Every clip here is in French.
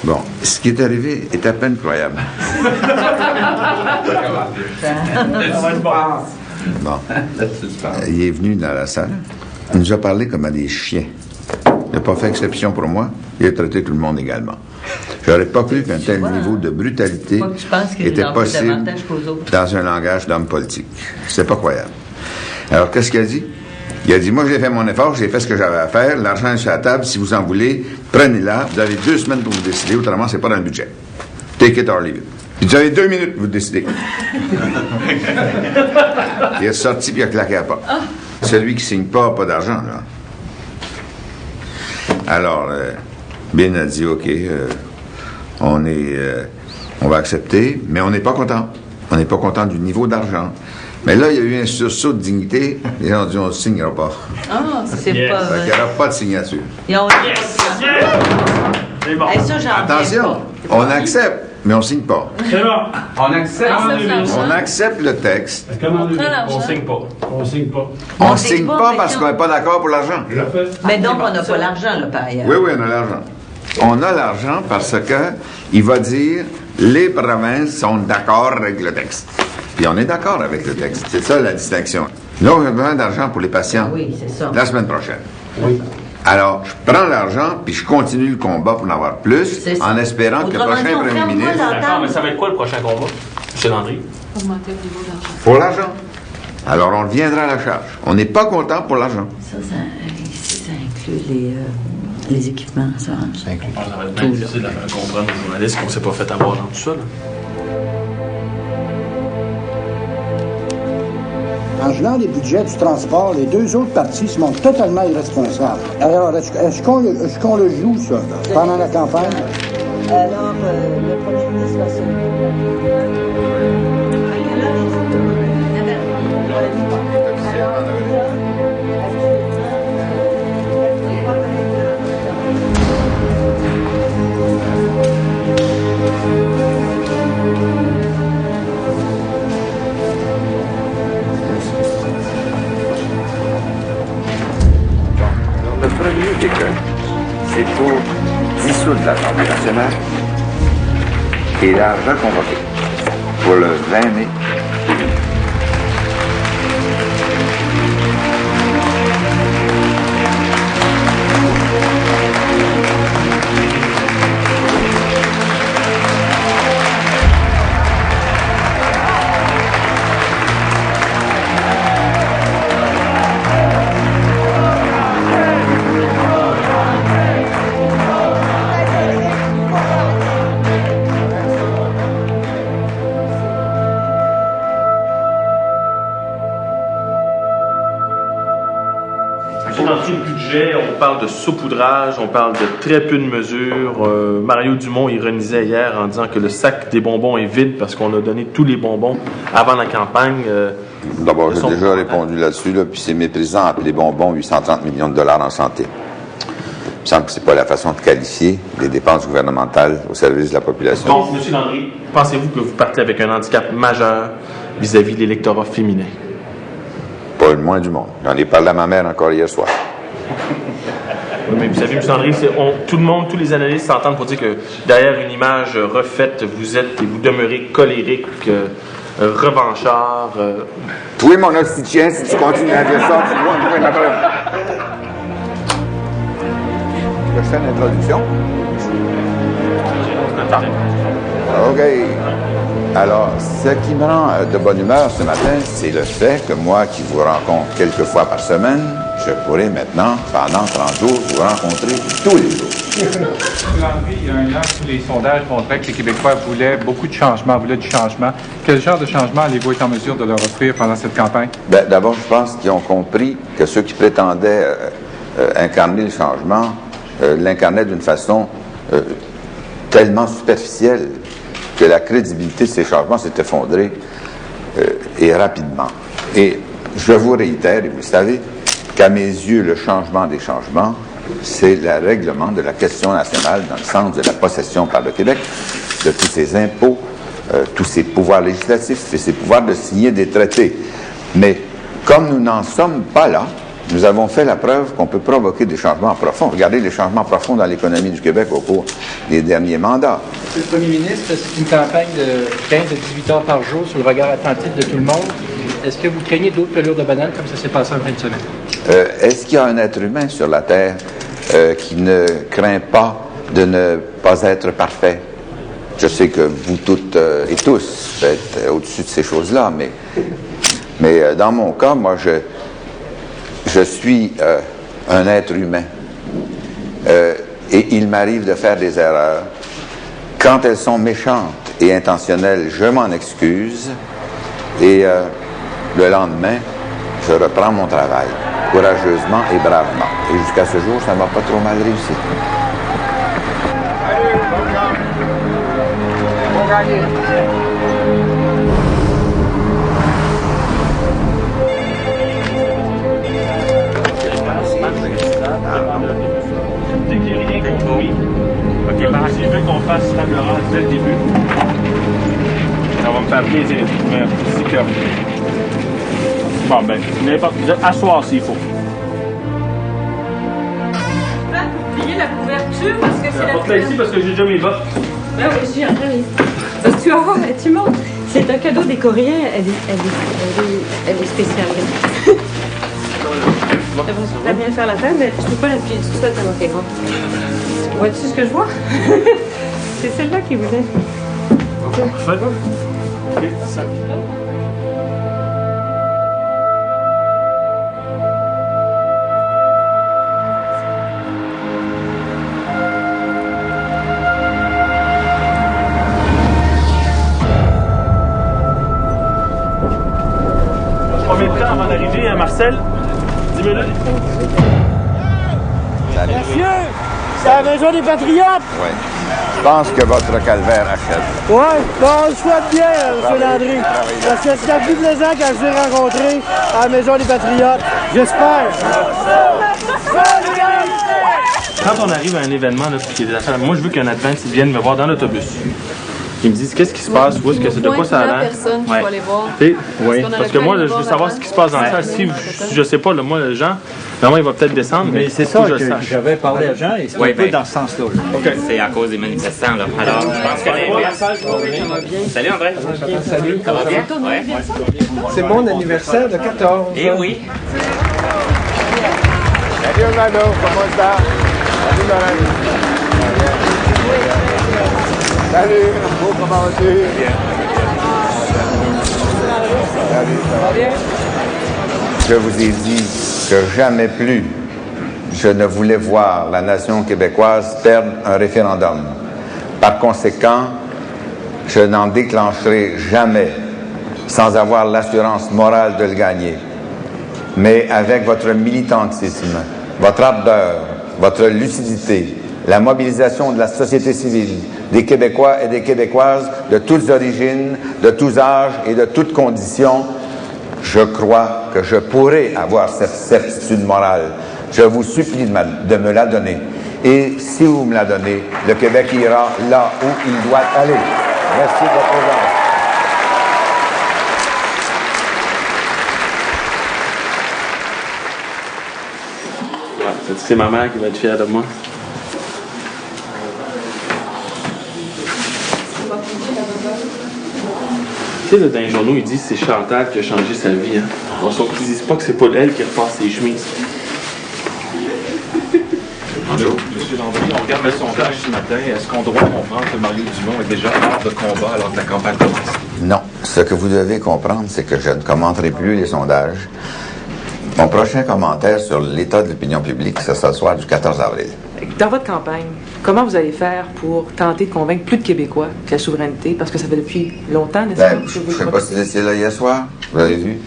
Bon, ce qui est arrivé est à peine croyable. Bon. Il est venu dans la salle. Il nous a parlé comme à des chiens. Il n'a pas fait exception pour moi. Il a traité tout le monde également. J'aurais pas cru qu'un tel niveau de brutalité était possible dans un langage d'homme politique. C'est pas croyable. Alors, qu'est-ce qu'il a dit? Il a dit, moi, j'ai fait mon effort, j'ai fait ce que j'avais à faire, l'argent est sur la table, si vous en voulez, prenez-la, vous avez 2 semaines pour vous décider, autrement, c'est pas dans le budget. Take it or leave it. Vous avez 2 minutes pour vous décider. Il est sorti, puis il a claqué à porte. Celui qui signe pas d'argent, là. Alors, Ben a dit, OK, on va accepter, mais on n'est pas content. On n'est pas content du niveau d'argent. Mais là, il y a eu un sursaut de dignité. Les gens ont dit, on ne signera pas. Ah, c'est pas vrai. Il n'y aura pas de signature. Ils ont C'est bon. Attention, on accepte, mais on ne signe pas. C'est bon. On accepte. On accepte le texte. On signe pas. On signe pas. On ne signe pas parce qu'on n'est pas d'accord pour l'argent. Mais donc, on n'a pas l'argent, là, par ailleurs. Oui, on a l'argent. On a l'argent parce que il va dire les provinces sont d'accord avec le texte. Puis on est d'accord avec le texte. C'est ça la distinction. Là, on a besoin d'argent pour les patients. Oui, c'est ça. La semaine prochaine. Oui. Alors, je prends l'argent, puis je continue le combat pour en avoir plus, en espérant que le prochain premier ministre... D'accord, mais ça va être quoi le prochain combat, M. Landry? Augmenter le niveau d'argent. Pour l'argent. Alors, on reviendra à la charge. On n'est pas content pour l'argent. Ça inclut les équipements, ça. Ça va être bien difficile de faire comprendre aux journalistes qu'on ne s'est pas fait avoir dans tout ça, là. En gelant les budgets du transport, les 2 autres partis se montrent totalement irresponsables. Alors, est-ce qu'on le joue, ça, pendant la campagne? Alors, le premier ministre va se... Le premier décret, c'est pour dissoudre l'Assemblée nationale et la reconvoquer pour le 20 mai. Dans tout le budget, on parle de saupoudrage, on parle de très peu de mesures. Mario Dumont ironisait hier en disant que le sac des bonbons est vide parce qu'on a donné tous les bonbons avant la campagne. D'abord, j'ai déjà répondu là-dessus, là, puis c'est méprisant appeler bonbons 830 millions de dollars en santé. Il me semble que c'est pas la façon de qualifier les dépenses gouvernementales au service de la population. Donc, M. Landry, pensez-vous que vous partez avec un handicap majeur vis-à-vis de l'électorat féminin? Pas le moins du monde. J'en ai parlé à ma mère encore hier soir. Oui, mais vous savez, M. Landry, tout le monde, tous les analystes s'entendent pour dire que derrière une image refaite, vous êtes et vous demeurez colérique, revanchard. Toi, mon hostie de chien, si tu continues à dire ça, tu dois me trouver ma preuve. Je fais une introduction. OK. Alors, ce qui me rend de bonne humeur ce matin, c'est le fait que moi, qui vous rencontre quelques fois par semaine, je pourrai maintenant, pendant 30 jours, vous rencontrer tous les jours. Landry, il y a un an, tous les sondages montraient que les Québécois voulaient beaucoup de changements, voulaient du changement. Quel genre de changement allez-vous être en mesure de leur offrir pendant cette campagne? Bien, d'abord, je pense qu'ils ont compris que ceux qui prétendaient incarner le changement l'incarnaient d'une façon tellement superficielle que la crédibilité de ces changements s'est effondrée et rapidement. Et je vous réitère, et vous le savez, qu'à mes yeux, le changement des changements, c'est le règlement de la question nationale dans le sens de la possession par le Québec de tous ses impôts, tous ses pouvoirs législatifs et ses pouvoirs de signer des traités. Mais comme nous n'en sommes pas là, nous avons fait la preuve qu'on peut provoquer des changements profonds. Regardez les changements profonds dans l'économie du Québec au cours des derniers mandats. Monsieur le Premier ministre, c'est une campagne de 15 à 18 heures par jour sur le regard attentif de tout le monde. Est-ce que vous craignez d'autres pelures de banane comme ça s'est passé en fin de semaine? Est-ce qu'il y a un être humain sur la Terre qui ne craint pas de ne pas être parfait? Je sais que vous toutes et tous êtes au-dessus de ces choses-là, mais dans mon cas, moi, je suis un être humain. Et il m'arrive de faire des erreurs. Quand elles sont méchantes et intentionnelles, je m'en excuse. Et le lendemain, je reprends mon travail, courageusement et bravement. Et jusqu'à ce jour, ça ne m'a pas trop mal réussi. OK, si je veux qu'on fasse table rase dès le début, ça va me faire plaisir. Merci que... Bon, ben, n'importe quoi. Asseoir s'il faut. Pour plier la couverture, parce que c'est la Porte-la ici parce que j'ai déjà mes bottes. Ben oui, je suis en train de... Parce que tu vas voir, tu montres. C'est un cadeau des Coréens, elle est spéciale. Ça va bien faire la table, mais je peux pas la plier tout seul tellement qu'elle est grande. Vois-tu ce que je vois? C'est celle-là qui voulait. Parfait. OK, ça. Combien de temps avant d'arriver à Marcel? 10 minutes? Monsieur, c'est la Maison des Patriotes! Oui. Je pense que votre calvaire achève. Oui, bon, on le souhaite bien, M. Landry. Parce que c'était plus plaisant quand je l'ai rencontré à la Maison des Patriotes. J'espère. Quand on arrive à un événement, là, puis qu'il y a des affaires, moi je veux qu'un advance vienne me voir dans l'autobus. Ils me disent qu'est-ce qui se passe, où est-ce que c'est, de quoi ça a l'air. Personne qui va aller voir. Oui, parce que moi, je veux savoir ce qui se passe dans la salle. Si je sais pas, là, moi, le Jean, vraiment, il va peut-être descendre, mais c'est ça que j'avais parlé à Jean, et c'est un peu dans ce sens-là. OK. C'est à cause des manifestants, là. Alors, je pense que... Salut, André. Salut. Ça va bien? Ouais. C'est mon anniversaire de 14. Eh oui. Salut, Mano, comment ça? Salut, Laurent. Salut, comment vas-tu? Bien. Salut, ça va bien? Je vous ai dit que jamais plus je ne voulais voir la nation québécoise perdre un référendum. Par conséquent, je n'en déclencherai jamais sans avoir l'assurance morale de le gagner. Mais avec votre militantisme, votre ardeur, votre lucidité, la mobilisation de la société civile, des Québécois et des Québécoises de toutes origines, de tous âges et de toutes conditions, je crois que je pourrai avoir cette certitude morale. Je vous supplie de me la donner. Et si vous me la donnez, le Québec ira là où il doit aller. Merci de votre présence. C'est ma mère qui va être fière de moi. Tu sais, là, dans les journaux, ils disent que c'est Chantal qui a changé sa vie. Hein? Ils disent pas que c'est pas elle qui repasse ses chemises. Bonjour. M. Landry, on regarde le sondage ce matin. Est-ce qu'on doit comprendre que Mario Dumont est déjà hors de combat alors que la campagne commence? Non. Ce que vous devez comprendre, c'est que je ne commenterai plus les sondages. Mon prochain commentaire sur l'état de l'opinion publique, ça sera le soir du 14 avril. Dans votre campagne, comment vous allez faire pour tenter de convaincre plus de Québécois que la souveraineté, parce que ça fait depuis longtemps, n'est-ce pas? Je ne sais pas si vous étiez là hier soir, vous avez vu.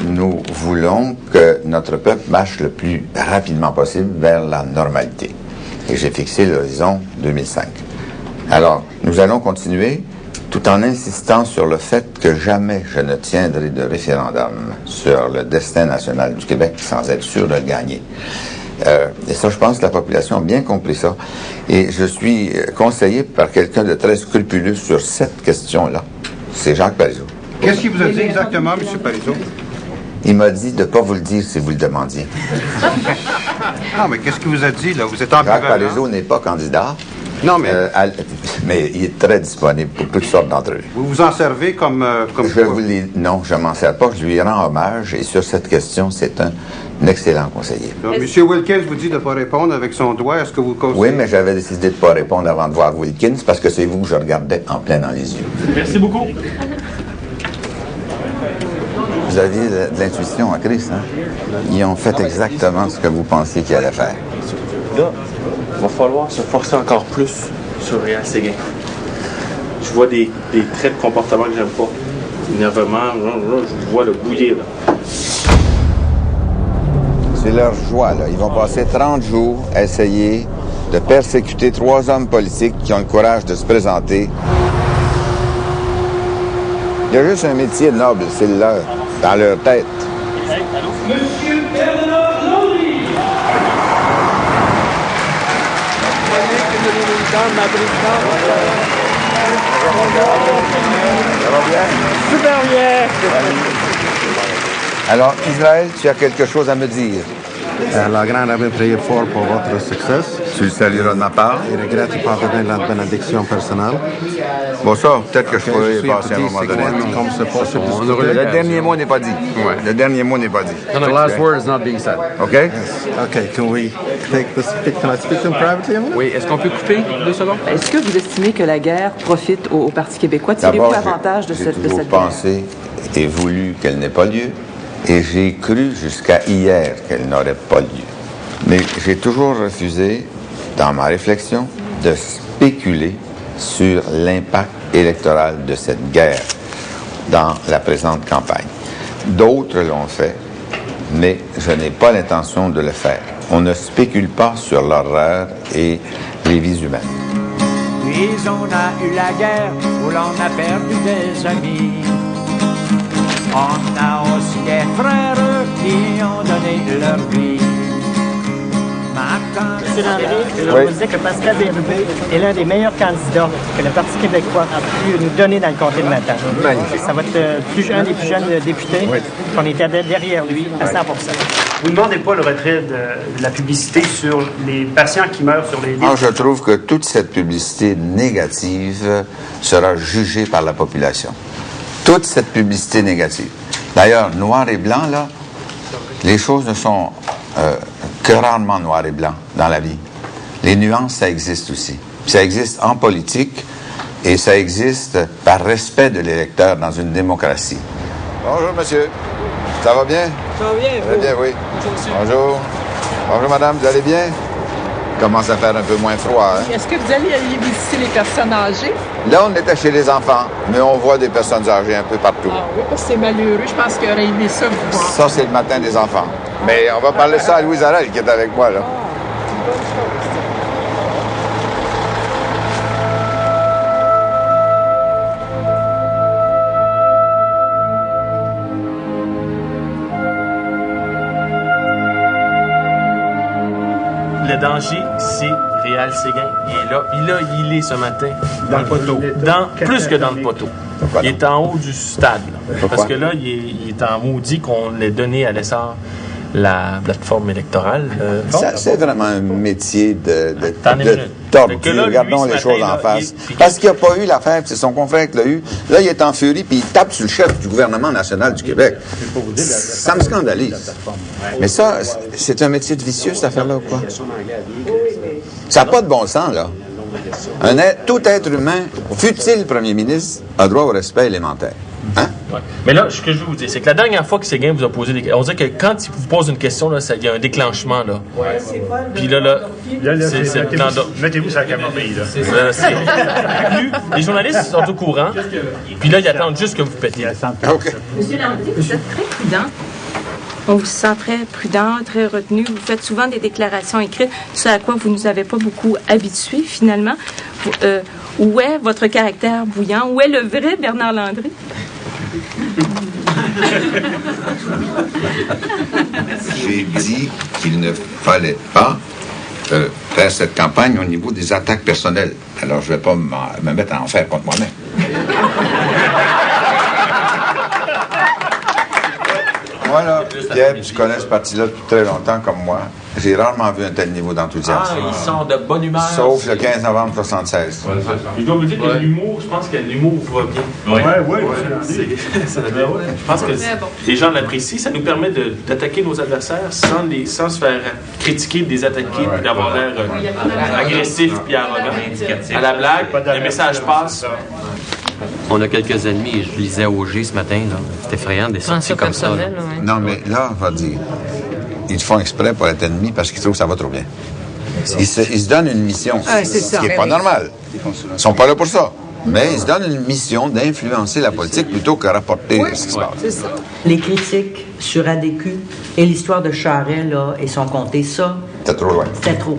Nous voulons que notre peuple marche le plus rapidement possible vers la normalité. Et j'ai fixé l'horizon 2005. Alors, nous allons continuer tout en insistant sur le fait que jamais je ne tiendrai de référendum sur le destin national du Québec sans être sûr de le gagner. Et ça, je pense que la population a bien compris ça. Et je suis conseillé par quelqu'un de très scrupuleux sur cette question-là. C'est Jacques Parizeau. Qu'est-ce qu'il vous a dit exactement, M. Parizeau? Il m'a dit de ne pas vous le dire si vous le demandiez. Non, mais qu'est-ce qu'il vous a dit, là? Vous êtes ambivalent. Jacques Parizeau n'est pas candidat. Non, mais... mais il est très disponible pour toutes sortes d'entrevues. Vous vous en servez comme Non, je m'en sers pas. Je lui rends hommage. Et sur cette question, c'est un excellent conseiller. Donc, M. Wilkins vous dit de ne pas répondre avec son doigt. Est-ce que vous conseillez? Oui, mais j'avais décidé de ne pas répondre avant de voir Wilkins parce que c'est vous que je regardais en plein dans les yeux. Merci beaucoup. Vous aviez de l'intuition à Chris, hein? Ils ont fait exactement ce que vous pensiez qu'ils allaient faire. Là, il va falloir se forcer encore plus sur Réal Séguin. Je vois des traits de comportement que j'aime pas. Énervement, je vois le bouillir, là. C'est leur joie, là. Ils vont passer 30 jours à essayer de persécuter 3 hommes politiques qui ont le courage de se présenter. Il y a juste un métier noble, c'est le leur, dans leur tête. Monsieur Bernard Landry. Ça va bien? Super bien! Alors, Israël, tu as quelque chose à me dire? La grande avait prié fort pour votre succès. Tu le salueras de ma part. Il regrette de ne pas donner la bénédiction personnelle. Bon, ça, peut-être que je pourrais y passer à un moment donné. Le dernier mot n'est pas dit. Ouais. Le dernier mot n'est pas dit. The last word is not being said. OK? Yes. OK, can I speak to him privately? Oui, est-ce qu'on peut couper 2 secondes? Est-ce que vous estimez que la guerre profite au Parti québécois? Tirez-vous avantage de cette guerre? J'ai pensé et voulu qu'elle n'ait pas lieu. Et j'ai cru jusqu'à hier qu'elle n'aurait pas lieu. Mais j'ai toujours refusé, dans ma réflexion, de spéculer sur l'impact électoral de cette guerre dans la présente campagne. D'autres l'ont fait, mais je n'ai pas l'intention de le faire. On ne spécule pas sur l'horreur et les vies humaines. Puis on a eu la guerre où l'on a perdu des amis. On a aussi des frères qui ont donné leur vie. Monsieur Landry, je vous disais que Pascal Bérubé est l'un des meilleurs candidats que le Parti québécois a pu nous donner dans le comté de Matane. Magnifique. Ça va être un des plus jeunes députés. Oui. On était derrière lui à 100%. Vous ne demandez pas le retrait de la publicité sur les patients qui meurent sur les listes? Je trouve que toute cette publicité négative sera jugée par la population. Toute cette publicité négative. D'ailleurs, noir et blanc, là, les choses ne sont que rarement noir et blanc dans la vie. Les nuances, ça existe aussi. Puis ça existe en politique et ça existe par respect de l'électeur dans une démocratie. Bonjour, monsieur. Ça va bien? Ça va bien, Très bien, oui. Bonjour. Bonjour, madame. Vous allez bien? Commence à faire un peu moins froid, hein? Est-ce que vous allez visiter les personnes âgées? Là, on était chez les enfants, mais on voit des personnes âgées un peu partout. Ah oui, parce que c'est malheureux. Je pense qu'il aurait aimé ça vous voir. Ça, c'est le matin des enfants. Mais on va parler ça à Louise Arel, qui est avec moi, là. Le danger, c'est Réal Séguin. Il est là. Puis là, il est ce matin dans le poteau. Plus que dans le poteau. Il est en haut du stade. Là. Parce que là, il est en maudit qu'on l'ait donné à l'essor la plateforme électorale. C'est vraiment un métier de tordu. Regardons les choses en face. Parce qu'il n'y a pas eu l'affaire, c'est son confrère qui l'a eu. Là, il est en furie, puis il tape sur le chef du gouvernement national du Québec. Ça me scandalise. Mais ça, c'est un métier de vicieux, cette affaire-là, ou quoi? Ça n'a pas de bon sens, là. Tout être humain, fût-il premier ministre, a droit au respect élémentaire. Hein? Ouais. Mais là, ce que je veux vous dire, c'est que la dernière fois que Séguin vous a posé des questions, on dirait que quand il vous pose une question, là, il y a un déclenchement, là. Ouais. Puis là, mettez-vous sur la caméra, là. Les journalistes sont au courant, puis là, ils attendent juste que vous pétiez. Okay. Monsieur Landry, vous êtes très prudent. On vous sent très prudent, très retenu. Vous faites souvent des déclarations écrites, ce à quoi vous ne nous avez pas beaucoup habitués, finalement. Où est votre caractère bouillant? Où est le vrai Bernard Landry? J'ai dit qu'il ne fallait pas faire cette campagne au niveau des attaques personnelles. Alors, je ne vais pas me mettre à en faire contre moi-même. Moi, là, Pierre, tu connais ce parti-là depuis très longtemps comme moi. J'ai rarement vu un tel niveau d'enthousiasme. Ils sont de bonne humeur. Sauf le 15 novembre 1976. Je dois vous dire que l'humour, je pense que l'humour va bien. Oui. Je pense que les gens l'apprécient. Ça nous permet d'attaquer nos adversaires sans se faire critiquer, de les attaquer, puis d'avoir l'air agressif puis arrogant. À la blague, le message passe. On a quelques ennemis. Je lisais OG ce matin. C'est effrayant des sorties comme ça. Non, mais là, on va dire, ils font exprès pour être ennemis parce qu'ils trouvent que ça va trop bien. Ils se donnent une mission, ce qui n'est pas normal. Ils ne sont pas là pour ça. Mais ils se donnent une mission d'influencer la politique plutôt que rapporter ce qui se passe. C'est ça. Les critiques sur ADQ et l'histoire de Charest, là, et son comté, ça... C'était trop loin. C'était trop.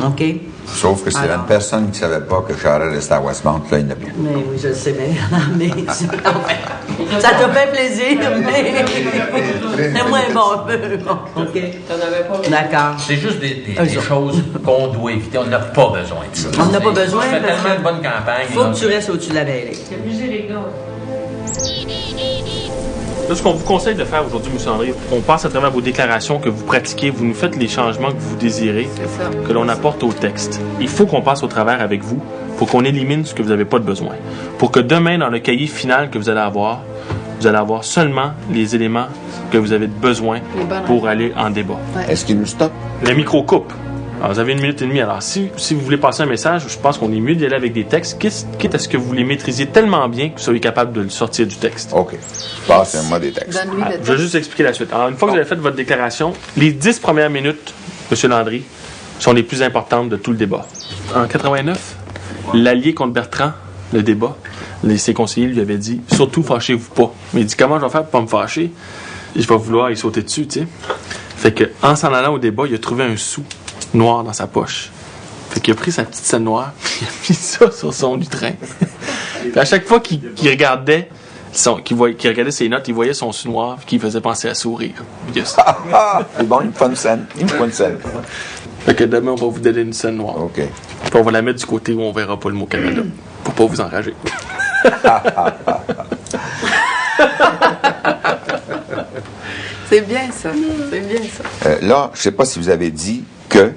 OK? Sauf que s'il y avait une personne qui ne savait pas que Charest restait à Westmount, là, il n'y en a plus. Mais oui, je le sais, mais ça te fait plaisir, mais c'est moins bon. OK? D'accord. C'est juste des choses qu'on doit éviter. On n'a pas besoin de ça. On n'a pas besoin parce parce tellement de bonne campagne. Faut que tu restes au-dessus de la mêlée. Là, ce qu'on vous conseille de faire aujourd'hui, M. André, on passe à travers vos déclarations que vous pratiquez, vous nous faites les changements que vous désirez, que l'on apporte au texte. Il faut qu'on passe au travers avec vous pour qu'on élimine ce que vous n'avez pas de besoin. Pour que demain, dans le cahier final que vous allez avoir seulement les éléments que vous avez besoin pour aller en débat. Ouais. Est-ce qu'il nous stoppe? Le micro coupe. Alors, vous avez 1 minute et demie. Alors, si vous voulez passer un message, je pense qu'on est mieux d'y aller avec des textes, quitte à ce que vous les maîtrisiez tellement bien que vous soyez capable de le sortir du texte. OK. Passez-moi des textes. Je vais juste expliquer la suite. Alors, une fois que vous avez fait votre déclaration, les 10 premières minutes, M. Landry, sont les plus importantes de tout le débat. En 89, l'allié contre Bertrand, le débat, ses conseillers lui avaient dit « Surtout, fâchez-vous pas ». Mais il dit « Comment je vais faire pour pas me fâcher? Je vais vouloir y sauter dessus, tu sais. » Fait que, en s'en allant au débat, il a trouvé un sou noir dans sa poche. Fait qu'il a pris sa petite scène noire, puis il a mis ça sur son lutrin. Puis à chaque fois qu'il regardait ses notes, il voyait son sou noir, qui faisait penser à sourire. C'est bon, il me faut une scène. Fait que demain, on va vous donner une scène noire. OK. Puis on va la mettre du côté où on verra pas le mot Canada, pour pas vous enrager. C'est bien ça. C'est bien ça. Là, je ne sais pas si vous avez dit que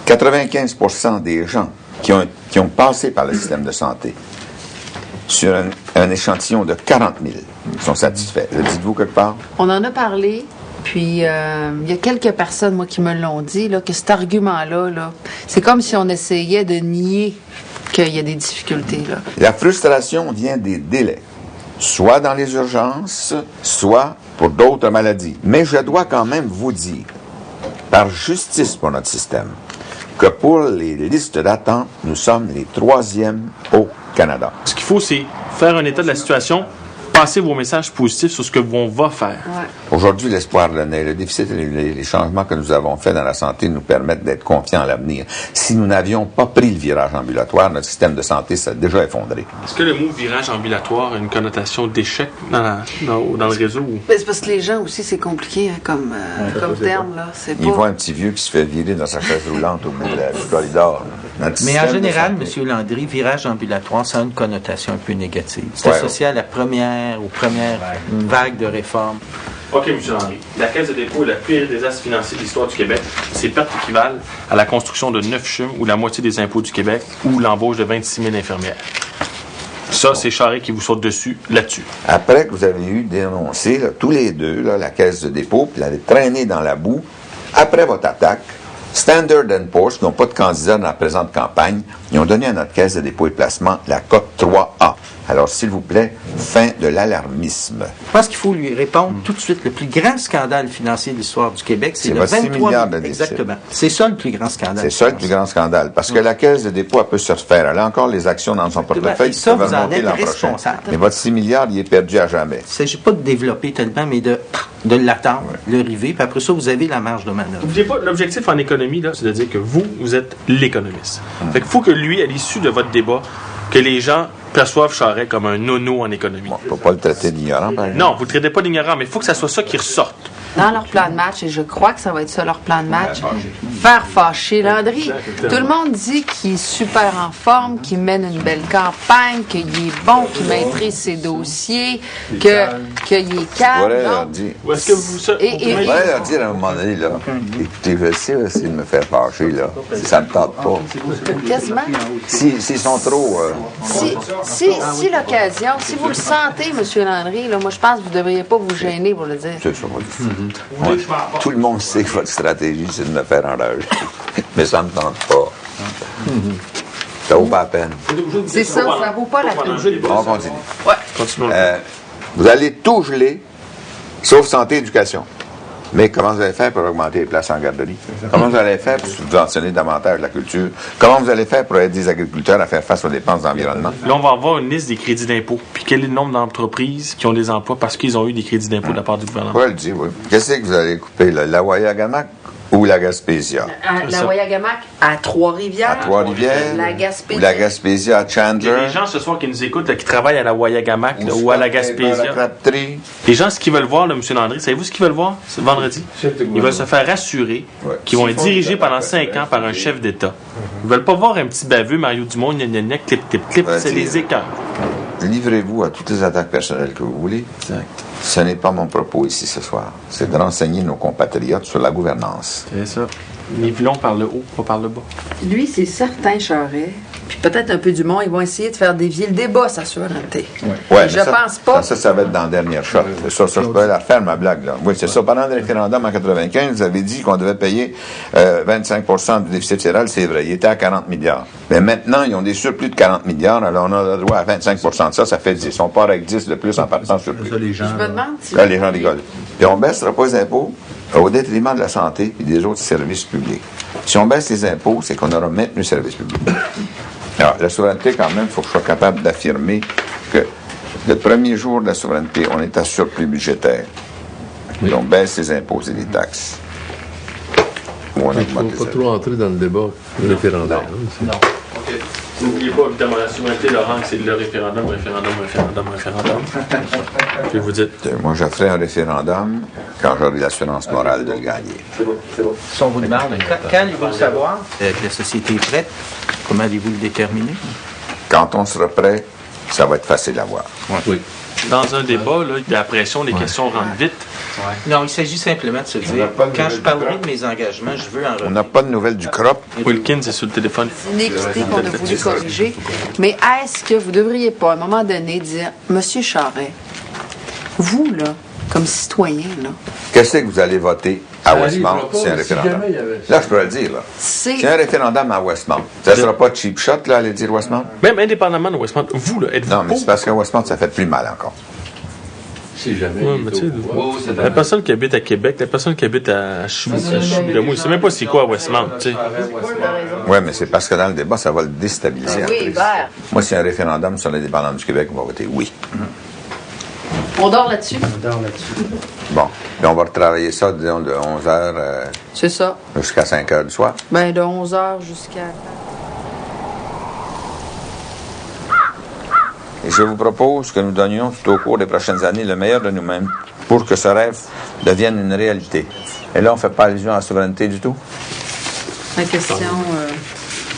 95% des gens qui ont passé par le système de santé sur un échantillon de 40 000 sont satisfaits. Le dites-vous quelque part? On en a parlé, puis il y a quelques personnes, moi, qui me l'ont dit, là, que cet argument-là, là, c'est comme si on essayait de nier qu'il y a des difficultés. Là. La frustration vient des délais, soit dans les urgences, soit pour d'autres maladies. Mais je dois quand même vous dire, par justice pour notre système, que pour les listes d'attente, nous sommes les 3e au Canada. Ce qu'il faut, c'est faire un état de la situation, passer vos messages positifs sur ce que on va faire. Ouais. Aujourd'hui, l'espoir renaît. Le déficit et les changements que nous avons faits dans la santé nous permettent d'être confiants en l'avenir. Si nous n'avions pas pris le virage ambulatoire, notre système de santé s'est déjà effondré. Est-ce que le mot virage ambulatoire a une connotation d'échec dans le réseau? C'est parce que les gens aussi, c'est compliqué hein, comme terme. Là. Ils voient un petit vieux qui se fait virer dans sa chaise roulante au bout du corridor. Mais en général, M. Landry, virage ambulatoire, ça a une connotation un peu négative. C'est associé à aux premières vagues de réformes. OK, M. Landry. La Caisse de dépôt est la pire désastre financier de l'histoire du Québec. Ces pertes équivalent à la construction de 9 CHUM ou la moitié des impôts du Québec ou l'embauche de 26 000 infirmières. Ça, c'est Charest qui vous saute dessus là-dessus. Après que vous avez eu dénoncé, là, tous les deux, là, la Caisse de dépôt, puis l'avez traîné dans la boue, après votre attaque, Standard & Poor's, qui n'ont pas de candidat dans la présente campagne, ils ont donné à notre Caisse de dépôt et placement la cote 3A. Alors, s'il vous plaît, fin de l'alarmisme. Je pense qu'il faut lui répondre tout de suite. Le plus grand scandale financier de l'histoire du Québec, c'est le 23 milliards de déficit. Exactement. C'est ça le plus grand scandale. C'est ça le plus grand scandale. Parce que la Caisse de dépôt, elle peut se refaire. Elle a encore les actions dans son portefeuille qui peuvent remonter l'an prochain. Mais votre 6 milliards, il est perdu à jamais. Il ne s'agit pas de développer tellement, mais de l'attendre, le river, puis après ça, vous avez la marge de manœuvre. N'oubliez pas, l'objectif en économie, là, c'est de dire que vous êtes l'économiste. Fait qu'il faut que lui, à l'issue de votre débat, que les gens perçoivent Charest comme un nono en économie. On ne peut pas le traiter d'ignorant, par exemple. Non, vous ne le traitez pas d'ignorant, mais il faut que ça soit ça qui ressorte. dans leur plan de match, et je crois que ça va être ça leur plan de match, faire fâcher Landry. Tout le monde dit qu'il est super en forme, qu'il mène une belle campagne, qu'il est bon, qu'il maîtrise ses dossiers, qu'il est calme. Voilà leur dire. Où est-ce que vous... Voilà leur dire à un moment donné, là, écoutez, je sais, là, c'est de me faire fâcher, là. Ça me tente pas. Quasiment. S'ils sont trop... Si l'occasion, si vous le sentez, M. Landry, là, moi je pense que vous ne devriez pas vous gêner pour le dire. C'est ça. Ouais. Tout le monde sait que votre stratégie, c'est de me faire enrager. Mais ça ne me tente pas. Ça vaut pas la peine. C'est ça vaut pas la peine. On continue. Ouais. Continuons. Vous allez tout geler, sauf santé et éducation. Mais comment vous allez faire pour augmenter les places en garderie? Comment vous allez faire pour subventionner davantage la culture? Comment vous allez faire pour aider les agriculteurs à faire face aux dépenses d'environnement? Là, on va avoir une liste des crédits d'impôt. Puis quel est le nombre d'entreprises qui ont des emplois parce qu'ils ont eu des crédits d'impôt de la part du gouvernement? On va le dire, oui. Qu'est-ce que vous allez couper, là? La Wayagamac ou la Gaspésia? La Wayagamac à Trois-Rivières. À Trois-Rivières. La Gaspésia. Ou la Gaspésia à Il y a Chandler. des gens ce soir qui nous écoutent, là, qui travaillent à la Wayagamac là, ou à la Gaspésia. La Crabtree. Les gens, ce qu'ils veulent voir, là, M. Landry, savez-vous ce qu'ils veulent voir? C'est vendredi. Ils veulent se faire rassurer qu'ils vont être dirigés pendant 5 ans par un chef d'État. Ils veulent pas voir un petit baveux, Mario Dumont, gna gna gna, clip, clip, clip. C'est les écarts. Livrez-vous à toutes les attaques personnelles que vous voulez. Ce n'est pas mon propos ici ce soir. C'est de renseigner nos compatriotes sur la gouvernance. C'est ça. Nivelons par le haut, pas par le bas. Lui, c'est certain, Charest. Puis peut-être un peu du monde, ils vont essayer de faire dévier le débat, sa souveraineté. Ouais, je pense pas. Ça va être dans la dernière shot. Ça, je peux la faire, ma blague, là. Oui, c'est ça. Pendant le référendum en 95, vous avez dit qu'on devait payer 25% du déficit fédéral, c'est vrai. Il était à 40 milliards. Mais maintenant, ils ont des surplus de 40 milliards, alors on a le droit à 25% de ça, ça fait 10. On part avec 10 de plus en partant surplus. Je me demande si... Là, les gens rigolent. Puis on baissera pas les impôts au détriment de la santé et des autres services publics. Si on baisse les impôts, c'est qu'on aura maintenu le service public. Alors, la souveraineté, quand même, il faut que je sois capable d'affirmer que le premier jour de la souveraineté, on est à surplus budgétaire. Oui. On baisse les impôts et les taxes. Il ne faut pas trop entrer dans le débat référendaire. Non. OK. N'oubliez pas, évidemment, la souveraineté, Laurent, c'est le référendum. Puis vous dites... Moi, je ferai un référendum quand j'aurai l'assurance morale de le gagner. C'est bon. Si on vous demande, quand allez-vous le savoir que la société est prête, comment allez-vous le déterminer? Quand on sera prêt, ça va être facile à voir. Oui. Dans un débat, là, il y a la pression, les questions rentrent vite. Non, il s'agit simplement de se dire, quand je parlerai de mes engagements, je veux en revenir. On n'a pas de nouvelles du CROP. Wilkins est sur le téléphone. Une équité qu'on a voulu corriger. Mais est-ce que vous ne devriez pas, à un moment donné, dire, Monsieur Charest, vous, là, comme citoyen, là... Qu'est-ce que vous allez voter à Westmount si c'est un référendum? Là, je peux le dire, là. C'est un référendum à Westmount. Ça ne sera pas cheap shot, là, aller dire Westmount? Même indépendamment de Westmount, vous, là, êtes-vous... Non, mais c'est parce qu'à Westmount, ça fait plus mal encore. Si jamais. Ouais, mais tu sais, la personne qui habite à Québec, la personne qui habite à Chibougamau, il ne sait même pas c'est quoi Westmount, tu sais. Oui, mais c'est parce que dans le débat, ça va le déstabiliser. Oui, moi, si un référendum sur l'indépendance du Québec, on va voter oui. On dort là-dessus. Bon. Puis on va retravailler ça, disons, de 11h c'est ça. Jusqu'à 5h du soir. Ben, de 11h jusqu'à... Et je vous propose que nous donnions tout au cours des prochaines années le meilleur de nous-mêmes pour que ce rêve devienne une réalité. Et là, on ne fait pas allusion à la souveraineté du tout? La question...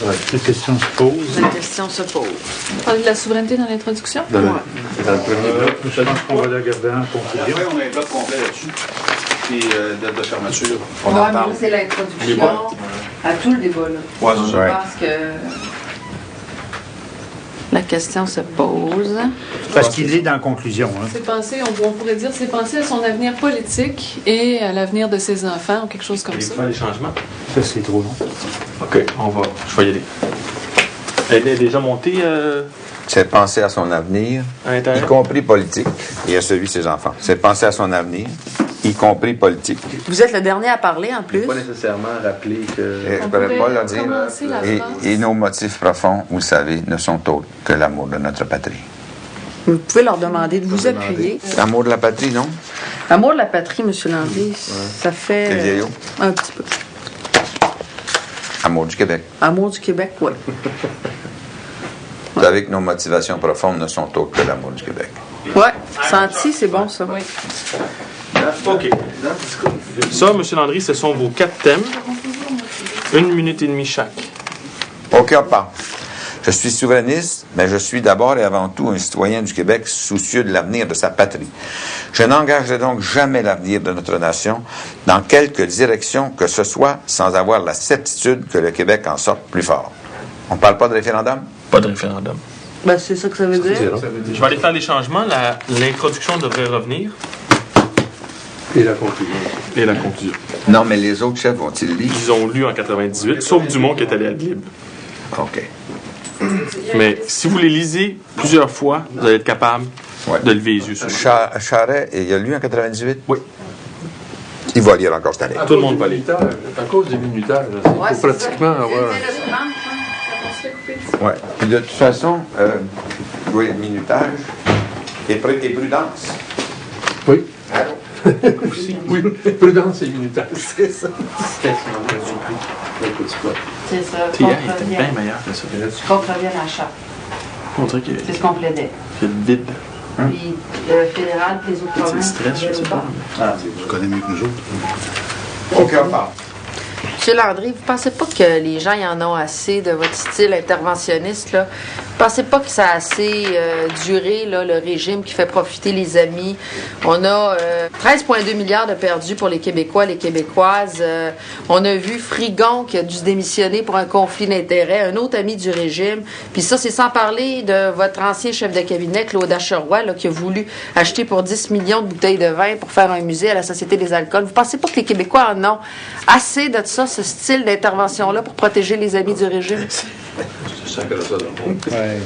La question se pose. La question se pose. Vous parlez de la souveraineté dans l'introduction? Dans le premier bloc. Je pense qu'on va la garder en conclusion. Après, on a un bloc complet là-dessus. Puis, date de fermeture. On en parle. C'est l'introduction à tout le débat, là. Ouais, c'est ça. Je pense que... La question se pose. Parce qu'il est dans la conclusion. Hein. C'est pensé, on pourrait dire, c'est pensé à son avenir politique et à l'avenir de ses enfants ou quelque chose comme ça. Faire des changements? Ça, c'est trop long. OK, je vais y aller. Elle est déjà montée... C'est penser à son avenir, y compris politique, et à celui de ses enfants. C'est penser à son avenir, y compris politique. Vous êtes le dernier à parler, en plus. Pas nécessairement rappeler que... Je ne pourrais pas le dire. Et nos motifs profonds, vous savez, ne sont autres que l'amour de notre patrie. Vous pouvez leur demander de vous appuyer. L'amour de la patrie, non? L'amour de la patrie, M. Landry, ça fait... C'est vieillot? Un petit peu. Amour du Québec. Amour du Québec, oui. Vous savez que nos motivations profondes ne sont autres que l'amour du Québec. Oui, senti, c'est bon, ça. Oui. OK. Ça, M. Landry, ce sont vos 4 thèmes. 1 minute et demie chaque. OK, on part. Je suis souverainiste, mais je suis d'abord et avant tout un citoyen du Québec soucieux de l'avenir de sa patrie. Je n'engagerai donc jamais l'avenir de notre nation dans quelque direction que ce soit sans avoir la certitude que le Québec en sorte plus fort. On ne parle pas de référendum? Pas de référendum. Ben, c'est ça que ça veut dire. Je vais aller faire les changements. L'introduction devrait revenir. Et la conclusion. Et la conclusion. Non, mais les autres chefs vont-ils lire? Ils ont lu en 98, sauf Dumont qui est allé à Adlib. OK. Mais si vous les lisez plusieurs fois, vous allez être capable de lever les yeux sur Charest, il a lu en 98? Oui. Il va lire encore cette année. Tout le monde va lire. À cause des minutages, il faut pratiquement avoir... Oui. Puis de toute façon, oui, minutage et prudence. Oui. Allô? Aussi. Oui, prudence et minutage. C'est ça. C'est ça. Hier, il était bien meilleur que ça. Contrevient à la charte. C'est ce qu'on plaidait. C'est le vide. Puis fédéral, puis les autres provinces. Stress, je sais pas. Tu connais mieux que nous autres. OK, on part. M. Landry, vous pensez pas que les gens y en ont assez de votre style interventionniste, là? Vous pensez pas que ça a assez duré, là, le régime qui fait profiter les amis? On a 13,2 milliards de perdus pour les Québécois, les Québécoises. On a vu Frigon qui a dû se démissionner pour un conflit d'intérêts, un autre ami du régime. Puis ça, c'est sans parler de votre ancien chef de cabinet, Claude Acheroy, là, qui a voulu acheter pour 10 millions de bouteilles de vin pour faire un musée à la Société des alcools. Vous pensez pas que les Québécois en ont assez de ça, ce style d'intervention-là, pour protéger les amis du régime? C'est ça que ça donne.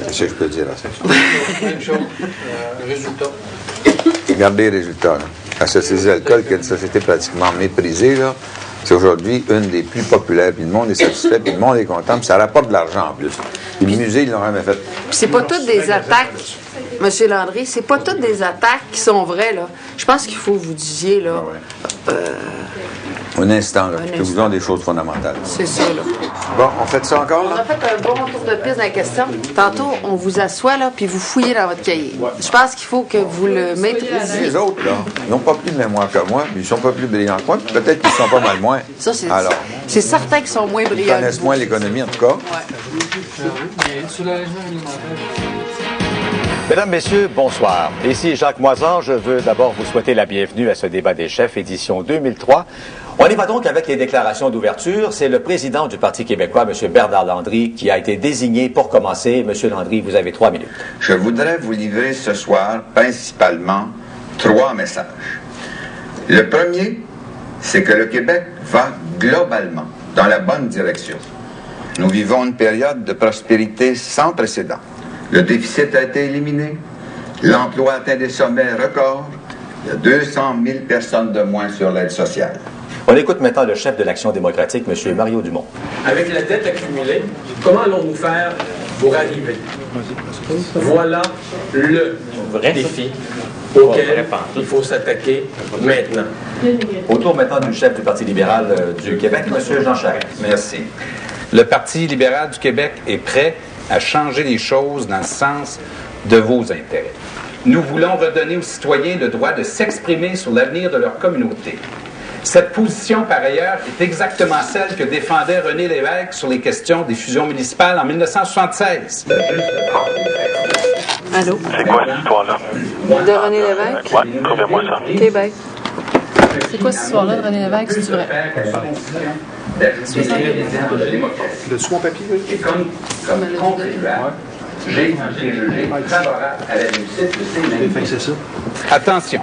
Qu'est-ce que je peux dire à ça? Même chose. Résultat. Regardez les résultats. Là. La Société des alcools, qui est une société pratiquement méprisée, là, c'est aujourd'hui une des plus populaires. Puis le monde est satisfait, puis le monde est content, puis ça rapporte de l'argent en plus. Puis le musée, ils l'ont jamais fait. Puis c'est pas toutes des attaques, M. Landry, c'est pas toutes des attaques qui sont vraies, là. Je pense qu'il faut que vous disiez, là... Un instant, là, que vous avez des choses fondamentales. C'est ça, là. Bon, on fait ça encore, On là? a fait un bon tour de piste dans la question. Tantôt, on vous assoit, là, puis vous fouillez dans votre cahier. Je pense qu'il faut que vous le maîtrisiez. Les autres, là, ils n'ont pas plus de mémoire que moi, puis ils sont pas plus brillants que moi, puis peut-être qu'ils sont pas mal moins. Ça, c'est... Alors, c'est certain qu'ils sont moins ils brillants. connaissent moins l'économie, en tout cas. Mesdames, Messieurs, bonsoir. Ici Jacques Moisan. Je veux d'abord vous souhaiter la bienvenue à ce débat des chefs, édition 2003. On y va donc avec les déclarations d'ouverture. C'est le président du Parti québécois, M. Bernard Landry, qui a été désigné pour commencer. M. Landry, vous avez 3 minutes. Je voudrais vous livrer ce soir principalement 3 messages. Le premier, c'est que le Québec va globalement dans la bonne direction. Nous vivons une période de prospérité sans précédent. Le déficit a été éliminé, l'emploi atteint des sommets records, il y a 200 000 personnes de moins sur l'aide sociale. On écoute maintenant le chef de l'Action démocratique, M. Mario Dumont. Avec la dette accumulée, comment allons-nous faire pour arriver? Voilà le défi auquel il faut s'attaquer maintenant. Autour maintenant du chef du Parti libéral du Québec, M. Jean Charest. Merci. Le Parti libéral du Québec est prêt à changer les choses dans le sens de vos intérêts. Nous voulons redonner aux citoyens le droit de s'exprimer sur l'avenir de leur communauté. Cette position, par ailleurs, est exactement celle que défendait René Lévesque sur les questions des fusions municipales en 1976. Allô? C'est quoi cette histoire-là? De René Lévesque? Ouais, trouvez-moi ça. Québec. C'est quoi cette histoire-là de René Lévesque, c'est vrai? Le sous mon papier, oui? Et comme contribuable, j'ai été jugé favorable à la réussite de ces mêmes. Attention,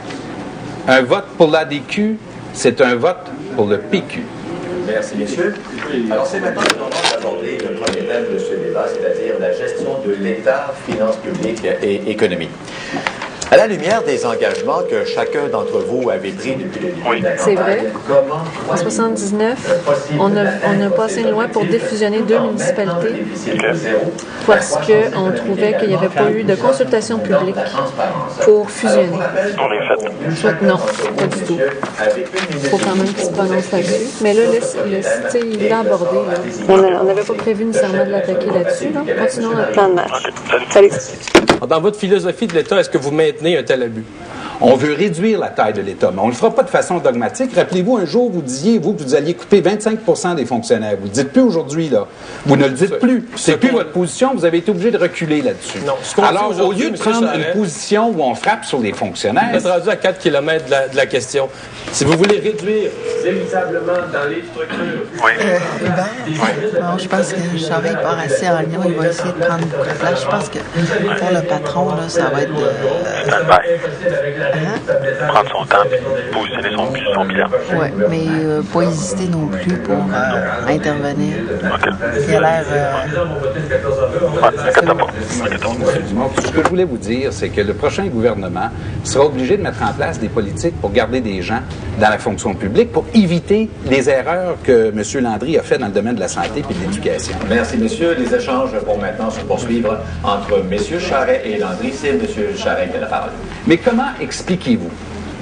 un vote pour l'ADQ, c'est un vote pour le PQ. Merci, messieurs. Alors, c'est maintenant le moment d'aborder le premier thème de ce débat, c'est-à-dire la gestion de l'État, finances publiques et économie. À la lumière des engagements que chacun d'entre vous avait pris depuis le début de la C'est vrai. comment En 79, on a passé une loi pour défusionner 2 municipalités parce qu'on trouvait qu'il n'y avait pas eu de consultation publique pour fusionner. On est fait. Non, pas du tout. Il faut quand même qu'il se prononce là-dessus. Mais là, il l'a abordé. Là. On n'avait pas prévu nécessairement de l'attaquer là-dessus. Là. Continuons notre plan de match. Salut. Dans votre philosophie de l'État, est-ce que vous maintenez un tel abus? On veut réduire la taille de l'État, mais on ne le fera pas de façon dogmatique. Rappelez-vous, un jour, vous disiez, que vous alliez couper 25% des fonctionnaires. Vous ne le dites plus aujourd'hui, là. Vous ne le dites plus. C'est plus votre position. Vous avez été obligé de reculer là-dessus. Non, alors, au lieu de prendre une position où on frappe sur les fonctionnaires... Vous êtes rendu à 4 km de la question. Si vous voulez réduire véritablement dans les structures... Non, je pense que Charest part assez en ligne. Il va essayer de prendre beaucoup de place. Je pense que pour le patron, là, ça va être prendre son temps et positionner son bilan. Oui, mais pas hésiter non plus pour intervenir. Il a l'air... Ce que je voulais vous dire, c'est que le prochain gouvernement sera obligé de mettre en place des politiques pour garder des gens dans la fonction publique, pour éviter les erreurs que M. Landry a fait dans le domaine de la santé et de l'éducation. Merci, messieurs. Les échanges vont maintenant se poursuivre entre M. Charest et Landry. C'est M. Charest qui a la parole. Mais comment expliquez-vous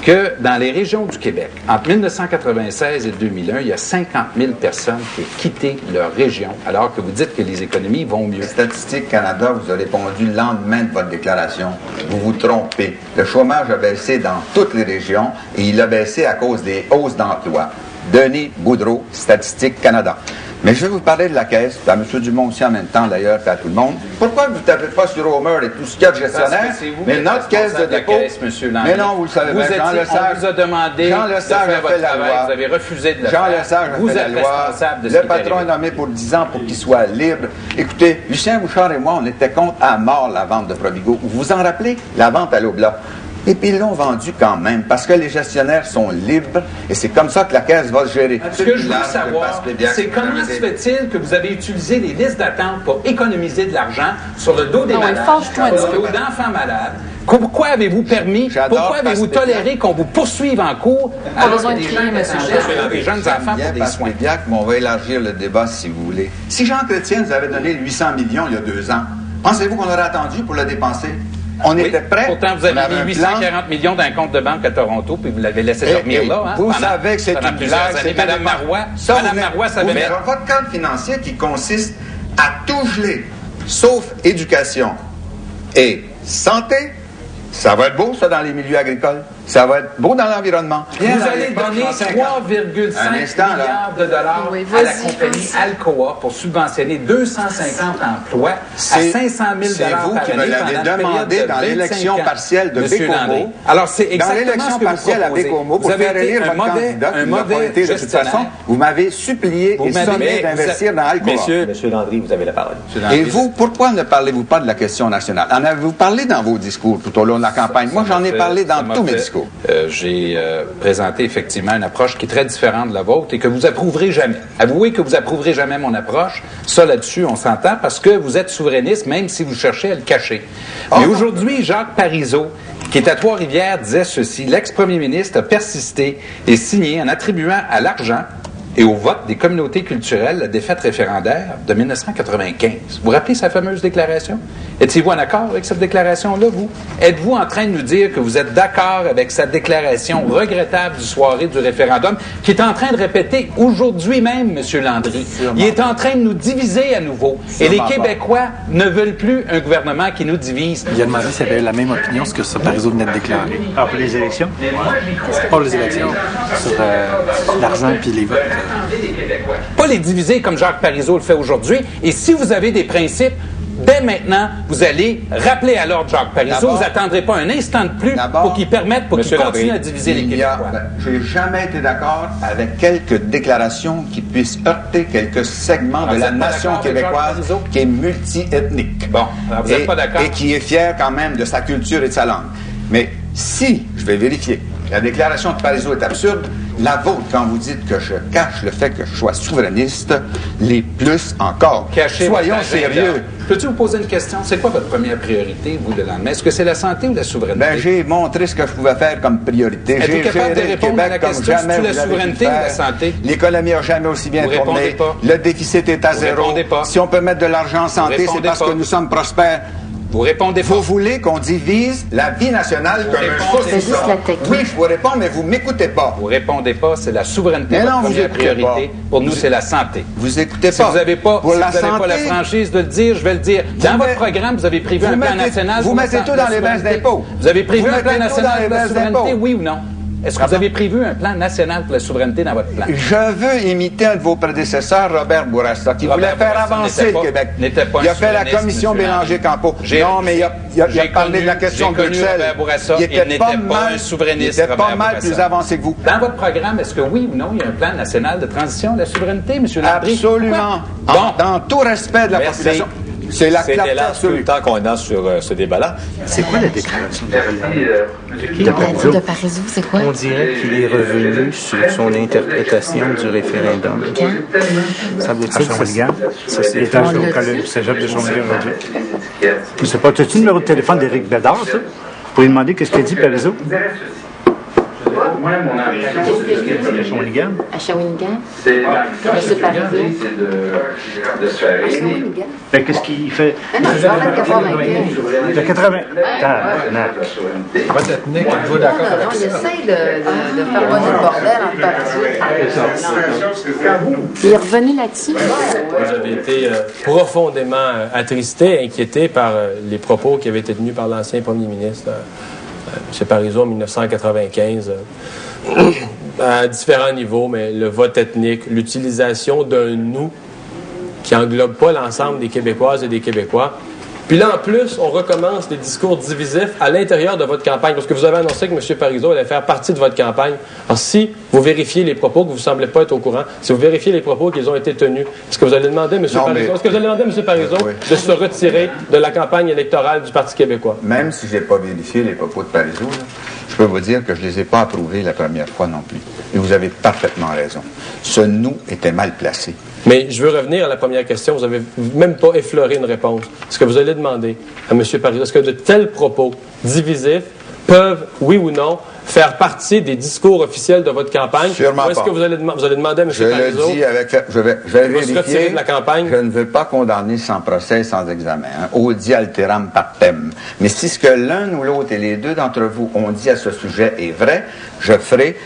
que dans les régions du Québec, entre 1996 et 2001, il y a 50 000 personnes qui ont quitté leur région, alors que vous dites que les économies vont mieux? Statistique Canada vous a répondu le lendemain de votre déclaration. Vous vous trompez. Le chômage a baissé dans toutes les régions et il a baissé à cause des hausses d'emploi. Denis Boudreau, Statistique Canada. Mais je vais vous parler de la Caisse, à M. Dumont aussi en même temps d'ailleurs, puis à tout le monde. Pourquoi vous ne tapez pas sur Homer et tout ce qu'il y a de gestionnaire? Mais notre caisse de dépôt... Mais non, vous le savez bien, Jean Lesage... On vous a demandé Jean Lesage de faire a fait votre la travail, loi. vous avez refusé de le Jean faire. Lesage a Vous fait la êtes loi. responsable de ce Le qui est patron est arrivé. nommé pour 10 ans pour qu'il soit libre. Écoutez, Lucien Bouchard et moi, on était contre à mort la vente de Provigo. Vous vous en rappelez? La vente à l'Oblat. Et puis ils l'ont vendu quand même, parce que les gestionnaires sont libres, et c'est comme ça que la Caisse va se gérer. Ce que je veux savoir, c'est comment se fait-il que vous avez utilisé les listes d'attente pour économiser de l'argent sur le dos des malades, sur le dos d'enfants malades? Pourquoi avez-vous permis, pourquoi avez-vous toléré qu'on vous poursuive en cours alors que des gens sur des jeunes enfants pour des soins? Mais on va élargir le débat si vous voulez. Si Jean Chrétien nous avait donné 800 millions il y a 2 ans, pensez-vous qu'on aurait attendu pour le dépenser? On était prêts. Pourtant, vous avez mis 840 millions d'un compte de banque à Toronto, puis vous l'avez laissé dormir là. Hein, vous savez que c'est une blague. Madame Marois savait bien. Votre cadre financier qui consiste à tout geler, sauf éducation et santé, ça va être beau, ça, dans les milieux agricoles. Ça va être beau dans l'environnement. Vous allez donner 3,5 milliards de dollars à la compagnie Alcoa pour subventionner 250 emplois à 500 000 C'est vous qui me l'avez demandé dans l'élection partielle de Bécomo. Alors, c'est exactement dans l'élection partielle à Bécomo, pour faire élire votre candidat, qui n'a pas été de toute façon, vous m'avez supplié et sommé d'investir dans Alcoa. Monsieur Landry, vous avez la parole. Et vous, pourquoi ne parlez-vous pas de la question nationale? En avez-vous parlé dans vos discours tout au long de la campagne? Moi, j'en ai parlé dans tous mes discours. J'ai présenté effectivement une approche qui est très différente de la vôtre et que vous approuverez jamais. Avouez que vous approuverez jamais mon approche. Ça, là-dessus, on s'entend parce que vous êtes souverainiste, même si vous cherchez à le cacher. Mais aujourd'hui, Jacques Parizeau, qui est à Trois-Rivières, disait ceci: l'ex-premier ministre a persisté et signé en attribuant à l'argent et au vote des communautés culturelles la défaite référendaire de 1995. Vous vous rappelez sa fameuse déclaration? Étiez-vous en accord avec cette déclaration-là, vous? Êtes-vous en train de nous dire que vous êtes d'accord avec sa déclaration regrettable du soirée du référendum, qui est en train de répéter aujourd'hui même, M. Landry? Il est en train de nous diviser à nouveau. Et les Québécois ne veulent plus un gouvernement qui nous divise. Il a demandé s'il avait la même opinion ce que ce Parizeau venait de déclarer. Ah, pour les élections? Pas les élections, sur l'argent puis les votes. Pas les diviser comme Jacques Parizeau le fait aujourd'hui. Et si vous avez des principes, dès maintenant, vous allez rappeler à l'ordre Jacques Parizeau. Vous n'attendrez pas un instant de plus pour qu'il permette, pour qu'il continue à diviser les Québécois. Je n'ai jamais été d'accord avec quelques déclarations qui puissent heurter quelques segments de la nation québécoise qui est multi-ethnique. Bon, alors vous n'êtes pas d'accord. Et qui est fier quand même de sa culture et de sa langue. Mais si, je vais vérifier, la déclaration de Parizeau est absurde, la vôtre, quand vous dites que je cache le fait que je sois souverainiste, les plus encore. Soyons sérieux. Peux-tu vous poser une question? C'est quoi votre première priorité, vous, le lendemain? Est-ce que c'est la santé ou la souveraineté? Ben, j'ai montré ce que je pouvais faire comme priorité. Êtes-vous capable de répondre à la question? C'est-tu la souveraineté ou la santé? L'économie n'a jamais aussi bien tourné. Pas. Le déficit est à zéro. Pas. Si on peut mettre de l'argent en santé, c'est parce que nous sommes prospères. Vous répondez pas. Vous voulez qu'on divise la vie nationale comme un saucisson. Oui, je vous réponds, mais vous m'écoutez pas. Vous répondez pas, c'est la souveraineté votre première priorité. Pas. Pour nous, c'est la santé. Vous écoutez si pas. Vous n'avez pas, pour si la vous n'avez pas la franchise de le dire, je vais le dire. Dans votre programme, vous avez prévu un plan national. Vous mettez tout dans les baisses d'impôts. Vous avez prévu un plan national pour la souveraineté, oui ou non? Est-ce que vous avez prévu un plan national pour la souveraineté dans votre plan? Je veux imiter un de vos prédécesseurs, Robert Bourassa, qui voulait faire avancer le Québec. Il a fait la commission Bélanger-Campo. Non, mais il a parlé de la question de Bruxelles. Il était pas mal plus avancé que vous. Dans votre programme, est-ce que oui ou non, il y a un plan national de transition de la souveraineté, M. Landry? Absolument. Dans tout respect de la population. C'est la clarté absolue. Le temps qu'on a sur ce débat-là. C'est quoi la déclaration de Parizeau, c'est quoi? On dirait qu'il est revenu sur son interprétation du référendum. Ça veut dire que c'est il est au cégep de Chaudière aujourd'hui. Je sais pas, as-tu le numéro de téléphone d'Éric Bédard, ça? Pour lui demander qu'est-ce qu'il dit, Parizeau? Moi, mon ambition, c'est de Shawinigan. À Shawinigan? C'est de se faire aider. Ben, qu'est-ce qu'il fait? Non, je parlais de 95. De 80. Votre ethnique, êtes-vous d'accord avec ça? Non, il essaye de faire bonner le bordel en Parizeau. Il est revenu là-dessus. Vous avez été profondément attristé, inquiété par les propos qui avaient été tenus par l'ancien premier ministre. M. Parizeau en 1995, à différents niveaux, mais le vote ethnique, l'utilisation d'un « nous » qui englobe pas l'ensemble des Québécoises et des Québécois. Puis là, en plus, on recommence des discours divisifs à l'intérieur de votre campagne, parce que vous avez annoncé que M. Parizeau allait faire partie de votre campagne. Alors, si vous vérifiez les propos, que vous ne semblez pas être au courant, si vous vérifiez les propos qu'ils ont été tenus, est-ce que vous allez demander à M. Parizeau de se retirer de la campagne électorale du Parti québécois? Même si je n'ai pas vérifié les propos de Parizeau, là, je peux vous dire que je ne les ai pas approuvés la première fois non plus. Et vous avez parfaitement raison. Ce « nous » était mal placé. Mais je veux revenir à la première question. Vous n'avez même pas effleuré une réponse. Est-ce que vous allez demander à M. Parizeau, est-ce que de tels propos divisifs peuvent, oui ou non, faire partie des discours officiels de votre campagne? Sûrement ou est-ce que vous allez demander à M. Parizeau je vais vérifier. Se retirer de la campagne? Je ne veux pas condamner sans procès, sans examen. Audi alteram partem. Mais si ce que l'un ou l'autre et les deux d'entre vous ont dit à ce sujet est vrai, je ferai,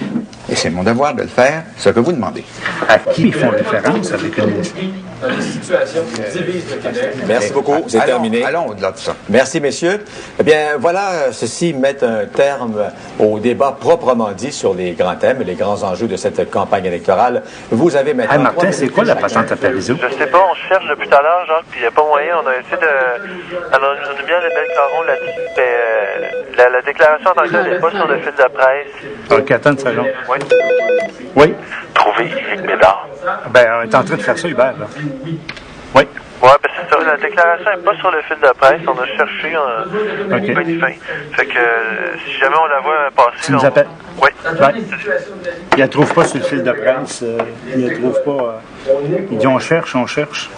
et c'est mon devoir de le faire, ce que vous demandez. À qui ils font référence avec une... Dans les situations qui divisent le Québec. Merci beaucoup, c'est terminé. Allons au-delà de ça. Merci, messieurs. Eh bien, voilà, ceci met un terme au débat proprement dit sur les grands thèmes et les grands enjeux de cette campagne électorale. Vous avez maintenant... Martin, c'est quoi la patente à Parizeau? Je sais pas, on cherche depuis tout à l'heure, Jacques, puis il n'y a pas moyen. On a essayé de... Alors, on a bien le bel caron là-dessus, mais la déclaration en tant que telle n'est pas sur le fil de presse. OK, attends une seconde. Oui. Oui? Trouver Éric Bédard. Ben, on est en train de faire ça, Hubert, là. Oui? Ouais, ben c'est ça. La déclaration n'est pas sur le fil de presse. On a cherché en fin. Fait que si jamais on la voit passer... Tu nous appelles? Oui. Ben, ils la trouvent pas sur le fil de presse. Ils la trouvent pas... Ils disent on cherche.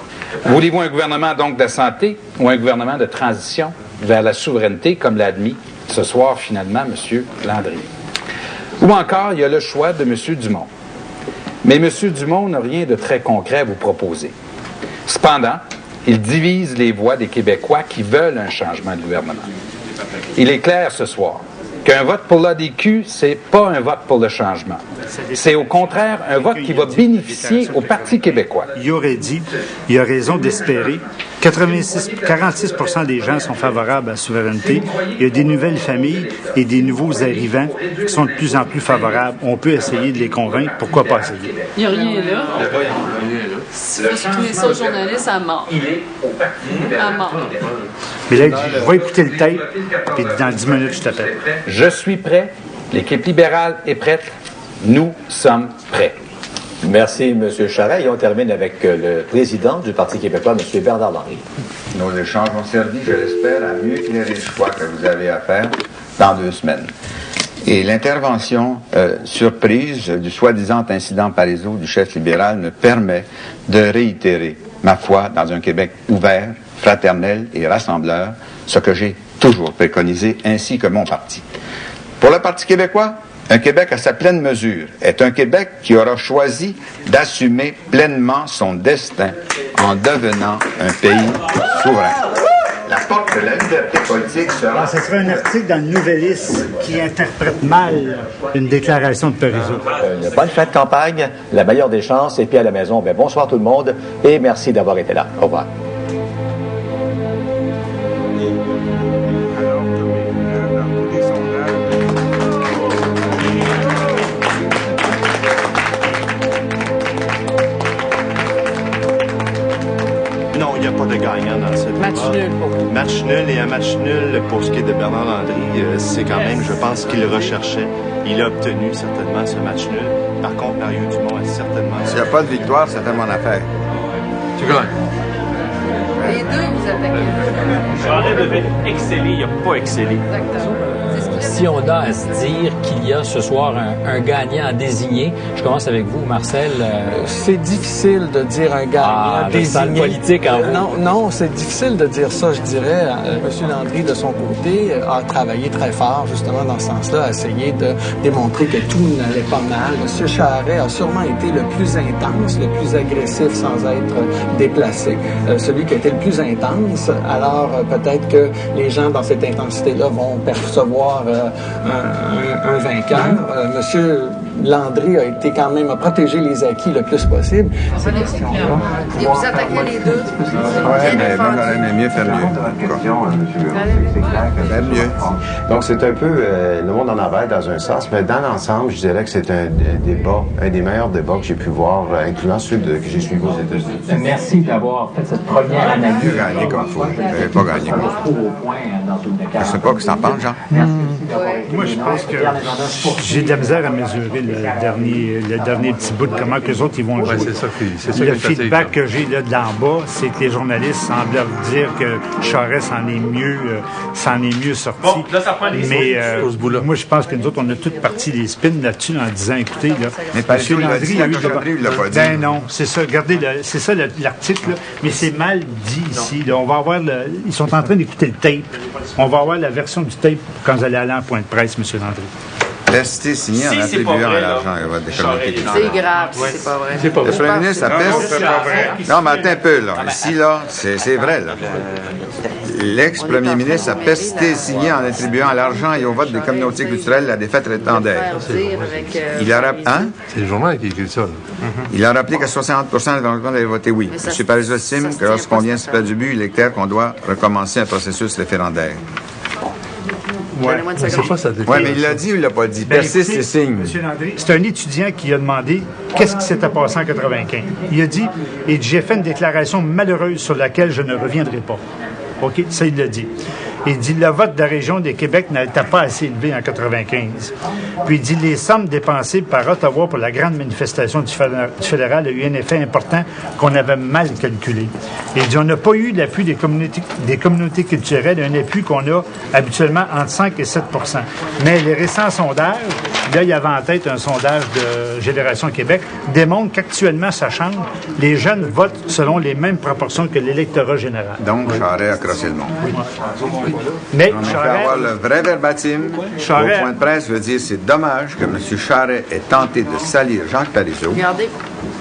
Voulez-vous un gouvernement donc de santé ou un gouvernement de transition vers la souveraineté, comme l'a admis ce soir finalement M. Landry? Ou encore, il y a le choix de M. Dumont. Mais M. Dumont n'a rien de très concret à vous proposer. Cependant, il divise les voix des Québécois qui veulent un changement de gouvernement. Il est clair ce soir qu'un vote pour l'ADQ, c'est pas un vote pour le changement. C'est au contraire un vote qui va bénéficier au Parti québécois. Il aurait dit, il a raison d'espérer, 46% des gens sont favorables à la souveraineté. Il y a des nouvelles familles et des nouveaux arrivants qui sont de plus en plus favorables. On peut essayer de les convaincre. Pourquoi pas essayer? Il n'y a rien là. Si vous soutenez ça aux journalistes, à mort. À mort. Mais là, il dit, je vais écouter le tape, puis dans 10 minutes, je t'appelle. Je suis prêt. L'équipe libérale est prête. Nous sommes prêts. Merci, M. Charest. Et on termine avec le président du Parti québécois, M. Bernard Landry. Nos échanges ont servi, je l'espère, à mieux éclairer le choix que vous avez à faire dans 2 semaines. Et l'intervention surprise du soi-disant incident Parizeau du chef libéral me permet de réitérer ma foi dans un Québec ouvert, fraternel et rassembleur, ce que j'ai toujours préconisé, ainsi que mon parti. Pour le Parti québécois, un Québec à sa pleine mesure est un Québec qui aura choisi d'assumer pleinement son destin en devenant un pays souverain. La porte de la liberté politique sera... Ce serait un article dans le Nouvelliste qui interprète mal une déclaration de Parizeau. Une bonne fin de campagne, la meilleure des chances, et puis à la maison, bonsoir tout le monde, et merci d'avoir été là. Au revoir. Non, il n'y a pas de gagnant dans ce débat. Match nul pour vous. Match nul et un match nul pour ce qui est de Bernard Landry. C'est quand même, je pense, qu'il recherchait. Il a obtenu certainement ce match nul. Par contre, Mario Dumont a certainement... S'il n'y a pas de victoire, c'était mon affaire. Tu gagnes. Les deux, vous attaquez. Charest devait exceller, il n'a pas excellé. Exactement. Si on a à se dire qu'il y a ce soir un gagnant à désigner, je commence avec vous, Marcel. C'est difficile de dire un gagnant désigné. Politique en vous. Non, c'est difficile de dire ça, je dirais. M. Landry, de son côté, a travaillé très fort, justement, dans ce sens-là, à essayer de démontrer que tout n'allait pas mal. M. Charest a sûrement été le plus intense, le plus agressif sans être déplacé. Celui qui a été le plus intense, alors peut-être que les gens dans cette intensité-là vont percevoir un vainqueur. Monsieur Landry a été quand même à protéger les acquis le plus possible. Et vous attaquez les deux. Oui, mais moi, j'aurais aimé mieux faire mieux. Donc, c'est un peu le monde en arrête dans un sens, mais dans l'ensemble, je dirais que c'est un débat, un des meilleurs débats que j'ai pu voir, incluant ceux que j'ai suivis aux États-Unis. Merci d'avoir fait cette première analyse. J'ai gagné comme il faut. Je n'avais pas gagné comme il faut. Je ne sais pas ce que tu en penses, Jean. Moi, je pense que j'ai de la misère à mesurer le dernier petit bout de comment que les autres ils vont jouer. C'est ça le feedback que j'ai là de l'en bas, c'est que les journalistes semblent dire que Charest s'en est mieux sorti. Bon, là, ça prend des mais moi, je pense que nous autres, on a toutes parti les spins là-dessus en disant, écoutez, là, mais Parizeau l'a dit, il l'a pas dit. Ben non, c'est ça. Regardez, c'est ça l'article, là, mais c'est mal dit ici. Là. On va avoir ils sont en train d'écouter le tape. On va avoir la version du tape quand vous allez aller en point de presse, M. Landry. Rester signé en attribuant à l'argent à votre communauté. C'est grave, c'est pas vrai. C'est pas vrai. Le premier ministre appelle... Non, mais attends un peu, là. Ici, là, c'est vrai, là. L'ex-premier ministre a pesté signé en attribuant à l'argent et au vote des communautés culturelles la défaite rétendaire. Il a rappelé... Hein? C'est le journal qui écrit ça. Il a rappelé que 60 des Algonquins avaient voté oui. M. Parizeau estime que lorsqu'on vient se placer du but, il est clair qu'on doit recommencer un processus référendaire. Oui, mais il l'a dit ou il l'a pas dit? Persiste et signe. M. Landry, c'est un étudiant qui a demandé qu'est-ce qui s'était passé en 95. Il a dit, et j'ai fait une déclaration malheureuse sur laquelle je ne reviendrai pas. OK? Ça, il l'a dit. Il dit, le vote de la région de Québec n'était pas assez élevé en 95. Puis il dit, les sommes dépensées par Ottawa pour la grande manifestation du fédéral a eu un effet important qu'on avait mal calculé. Il dit, on n'a pas eu l'appui des communautés culturelles, un appui qu'on a habituellement entre 5 et 7 %. Mais les récents sondages, là, il y avait en tête un sondage de Génération Québec, démontrent qu'actuellement, ça change. Les jeunes votent selon les mêmes proportions que l'électorat général. Donc, Charest a crossé le monde. Oui. Mais on peut avoir le vrai verbatim. Au point de presse veut dire c'est dommage que M. Charest ait tenté de salir Jacques Parizeau.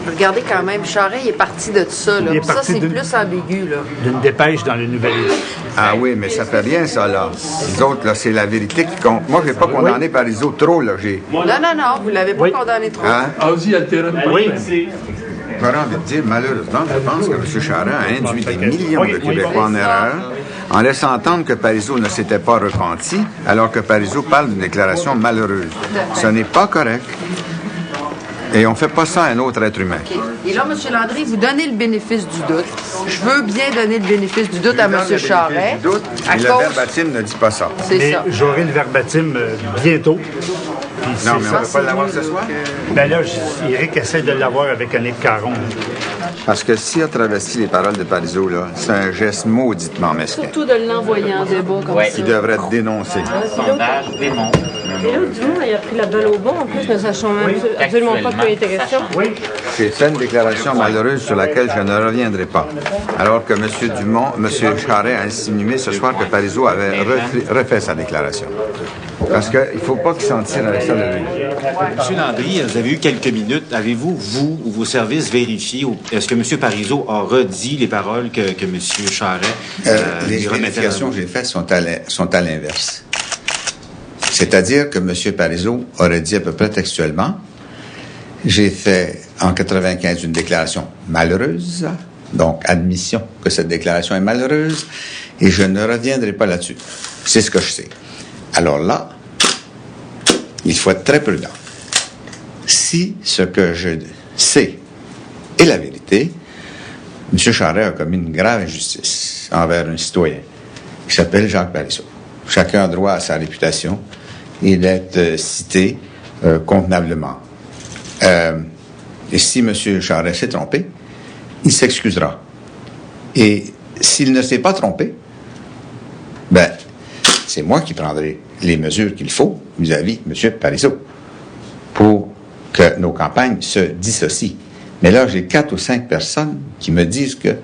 Regardez quand même, Charest est parti de ça. Là. Ça, c'est plus ambigu. D'une dépêche dans le Nouvelliste. Ah oui, mais ça fait rien, ça, là. Les autres, là, c'est la vérité qui compte. Moi, je n'ai pas condamné Parizeau trop, là. Non, vous ne l'avez pas condamné trop. Hein? Oui. J'aurais envie de dire, malheureusement, je pense que M. Charest a induit des millions de Québécois en erreur en laissant entendre que Parizeau ne s'était pas repenti, alors que Parizeau parle d'une déclaration malheureuse. Ce n'est pas correct. Et on ne fait pas ça à un autre être humain. Okay. Et là, M. Landry, vous donnez le bénéfice du doute. Je veux bien donner le bénéfice du doute à M. Charest. Mais le verbatim ne dit pas ça. Mais j'aurai le verbatim bientôt. Non, mais on ne peut pas l'avoir ce soir? Ben là, Éric essaie de l'avoir avec Annick Caron. Parce que s'il a travesti les paroles de Parizeau, là, c'est un geste mauditement mesquin. Surtout de l'envoyer en débat comme ça. Il devrait être dénoncé. Sondage démontre. Et là, Dumont, il a pris la balle au bon, en plus, ne sachant même absolument pas de quoi il était question. J'ai fait une déclaration malheureuse sur laquelle je ne reviendrai pas. Alors que M. Charest a insinué ce soir que Parizeau avait refait sa déclaration. Parce qu'il ne faut pas qu'il s'en tire avec ça de lui. M. Landry, vous avez eu quelques minutes. Avez-vous, vous ou vos services, vérifié, est-ce que M. Parizeau a redit les paroles que M. Charest les vérifications que j'ai faites sont à l'inverse. C'est-à-dire que M. Parizeau aurait dit à peu près textuellement, j'ai fait en 95 une déclaration malheureuse, donc admission que cette déclaration est malheureuse, et je ne reviendrai pas là-dessus. C'est ce que je sais. Alors là, il faut être très prudent. Si ce que je sais est la vérité, M. Charest a commis une grave injustice envers un citoyen qui s'appelle Jacques Parizeau. Chacun a droit à sa réputation et d'être cité convenablement. Et si M. Charest s'est trompé, il s'excusera. Et s'il ne s'est pas trompé, ben, c'est moi qui prendrai les mesures qu'il faut vis-à-vis de M. Parizeau pour que nos campagnes se dissocient. Mais là, j'ai 4 ou 5 personnes qui me disent que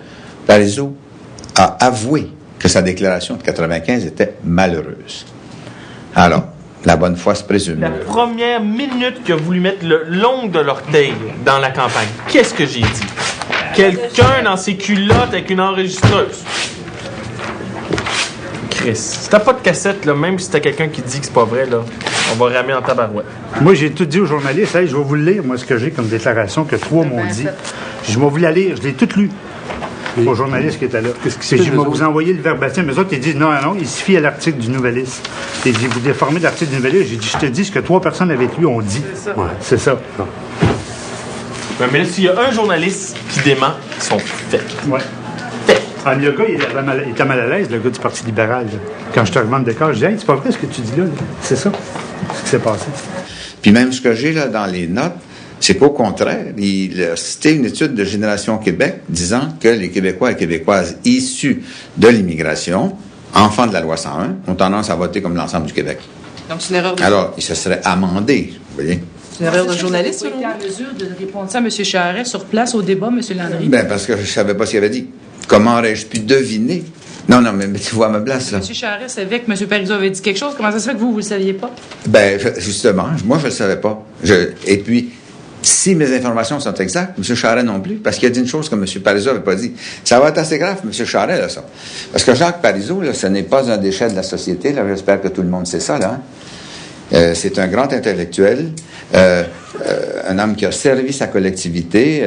Parizeau a avoué que sa déclaration de 95 était malheureuse. Alors, la bonne foi se présume. La première minute qu'il a voulu mettre le long de l'orteil dans la campagne, qu'est-ce que j'ai dit? Quelqu'un dans ses culottes avec une enregistreuse. Chris, si t'as pas de cassette, là, même si t'as quelqu'un qui dit que c'est pas vrai, là, on va ramer en tabarouette. Moi, j'ai tout dit aux journalistes. Hey, je vais vous le lire, moi, ce que j'ai comme déclaration que 3 m'ont dit. Je vais vous la lire. Je l'ai toute lue. Aux journalistes qui étaient là. Je vais vous envoyer le verbatim. Les autres, ils disent non, il suffit à l'article du Nouvelliste. Ils disent, vous déformez l'article du Nouvelliste. J'ai dit, je te dis ce que 3 personnes avec lui ont dit. C'est ça. Ouais, c'est ça. Mais là, s'il y a un journaliste qui dément, ils sont faits. Ouais. Ah, le gars, il était mal à l'aise, le gars du Parti libéral. Là. Quand je te remonte de corps, je dis, hey, c'est pas vrai ce que tu dis là. C'est ça, ce qui s'est passé. Puis même ce que j'ai là dans les notes, c'est qu'au contraire, il a cité une étude de Génération Québec disant que les Québécois et Québécoises issus de l'immigration, enfants de la loi 101, ont tendance à voter comme l'ensemble du Québec. Donc c'est une erreur de... Alors, il se serait amendé, vous voyez. C'est une erreur de journaliste, vous êtes en mesure de répondre ça à M. Charest sur place au débat, M. Landry? Bien, parce que je ne savais pas ce qu'il avait dit. Comment aurais-je pu deviner? Non, mais tu vois à ma place, là. M. Charest savait que M. Parizeau avait dit quelque chose. Comment ça se fait que vous ne le saviez pas? Bien, justement, moi, je ne le savais pas. Et puis, si mes informations sont exactes, M. Charest non plus, parce qu'il a dit une chose que M. Parizeau n'avait pas dit. Ça va être assez grave, M. Charest, là, ça. Parce que Jacques Parizeau, là, ce n'est pas un déchet de la société, là. J'espère que tout le monde sait ça, là. C'est un grand intellectuel, un homme qui a servi sa collectivité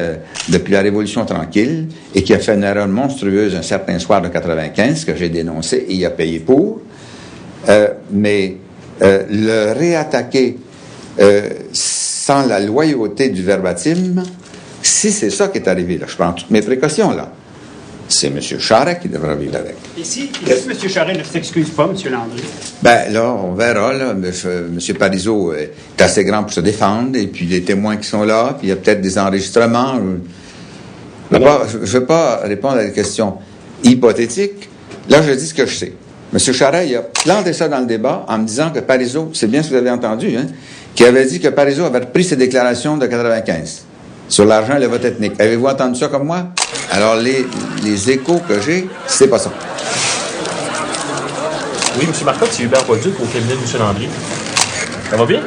depuis la Révolution tranquille et qui a fait une erreur monstrueuse un certain soir de 95 que j'ai dénoncé et il a payé pour. Mais le réattaquer sans la loyauté du verbatim, si c'est ça qui est arrivé, là, je prends toutes mes précautions, là. C'est M. Charest qui devra vivre avec. Et si M. Charest ne s'excuse pas, M. Landry? Ben là, on verra. Là. M. Parizeau est assez grand pour se défendre, et puis les témoins qui sont là, puis il y a peut-être des enregistrements. Je ne veux pas répondre à des questions hypothétiques. Là, je dis ce que je sais. M. Charest, il a planté ça dans le débat en me disant que Parizeau, c'est bien ce que vous avez entendu, hein, qui avait dit que Parizeau avait repris ses déclarations de 95 sur l'argent et le vote ethnique. Avez-vous entendu ça comme moi? Alors, les échos que j'ai, c'est pas ça. Oui, M. Marcotte, c'est Hubert Bolduc au cabinet de M. Landry. Ça va bien?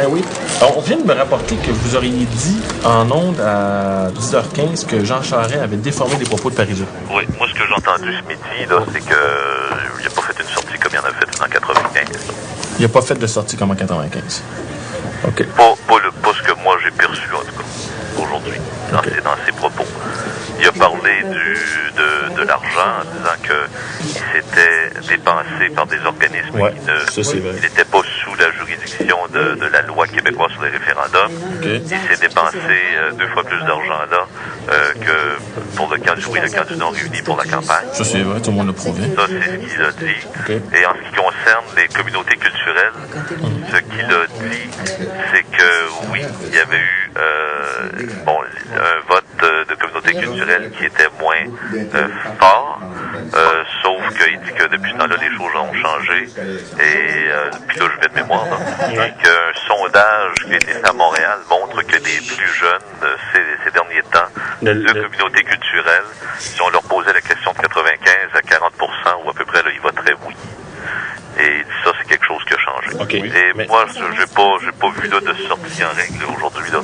Oui. Alors, on vient de me rapporter que vous auriez dit en ondes à 10h15 que Jean Charest avait déformé les propos de Parizeau. Oui, moi, ce que j'ai entendu ce midi, là, c'est qu'il n'a pas fait une sortie comme il en a fait en 95. Il n'a pas fait de sortie comme en 95. OK. Pas ce que moi j'ai perçu, en tout cas, aujourd'hui, dans ses propos. Il a parlé de l'argent en disant qu'il s'était dépensé par des organismes qui n'étaient pas sous la juridiction de la loi québécoise sur les référendums. Okay. Il s'est dépensé 2 fois plus d'argent là que pour le camp du oui, le camp du non réuni pour la campagne. Ça, c'est vrai, tout le monde le prouvé. Ça, c'est ce qu'il a dit. Okay. Et en ce qui concerne les communautés culturelles, ce qu'il a dit, c'est que oui, il y avait eu un vote de communauté culturelle qui était moins fort, sauf qu'il dit que depuis ce temps-là, les choses ont changé. Et puis là, je vais de mémoire, et qu'un sondage qui a été fait à Montréal montre que les plus jeunes, ces derniers temps, de communautés culturelles, si on leur posait la question de 95 à 40%, ou à peu près, là, ils voteraient oui. Et ça, c'est quelque chose qui a changé. OK. OK. Et moi, j'ai pas vu là, de sortie en règle aujourd'hui. Là.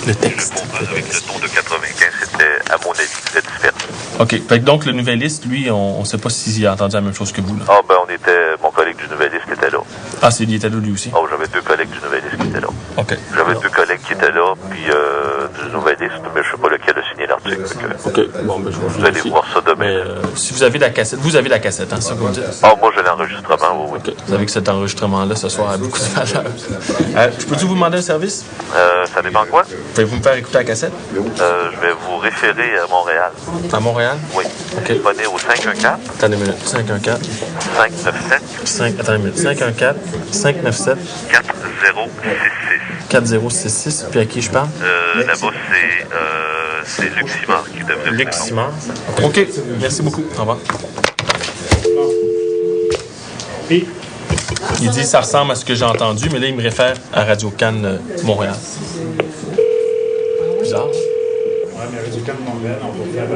Le texte. Avec le ton de 95, c'était, à mon avis, très différent. OK. Fait que donc, le Nouvelliste, lui, on ne sait pas s'il a entendu la même chose que vous. Là. Ah, ben, mon collègue du Nouvelliste était là. Ah, il était là, lui aussi? Oh, j'avais 2 collègues du Nouvelliste qui étaient là. OK. J'avais 2 collègues qui étaient là, puis du Nouvelliste, mais je sais pas lequel a signé l'article. OK. Bon, ben, je vous allez voir ça demain. Mais, si vous avez la cassette, hein, c'est ça que vous dites? Ah, moi, j'ai l'enregistrement, oui. OK. Vous savez que cet enregistrement-là, ce soir, a beaucoup de valeur. Je peux-tu vous demander un service? Ça dépend quoi? Pouvez-vous me faire écouter la cassette? Je vais vous référer à Montréal. À Montréal? Oui. OK. Téléphonez au 514. Attendez une minute. 514. 597. Attendez une minute. 514. 597. 4066. 4066. Puis à qui je parle? Là-bas, c'est Luc Simard qui devrait Luc Simard. OK. Merci beaucoup. Au revoir. Il dit ça ressemble à ce que j'ai entendu, mais là, il me réfère à Radio Cannes Montréal. Bizarre. Ouais, mais Radio Cannes Montréal, on va faire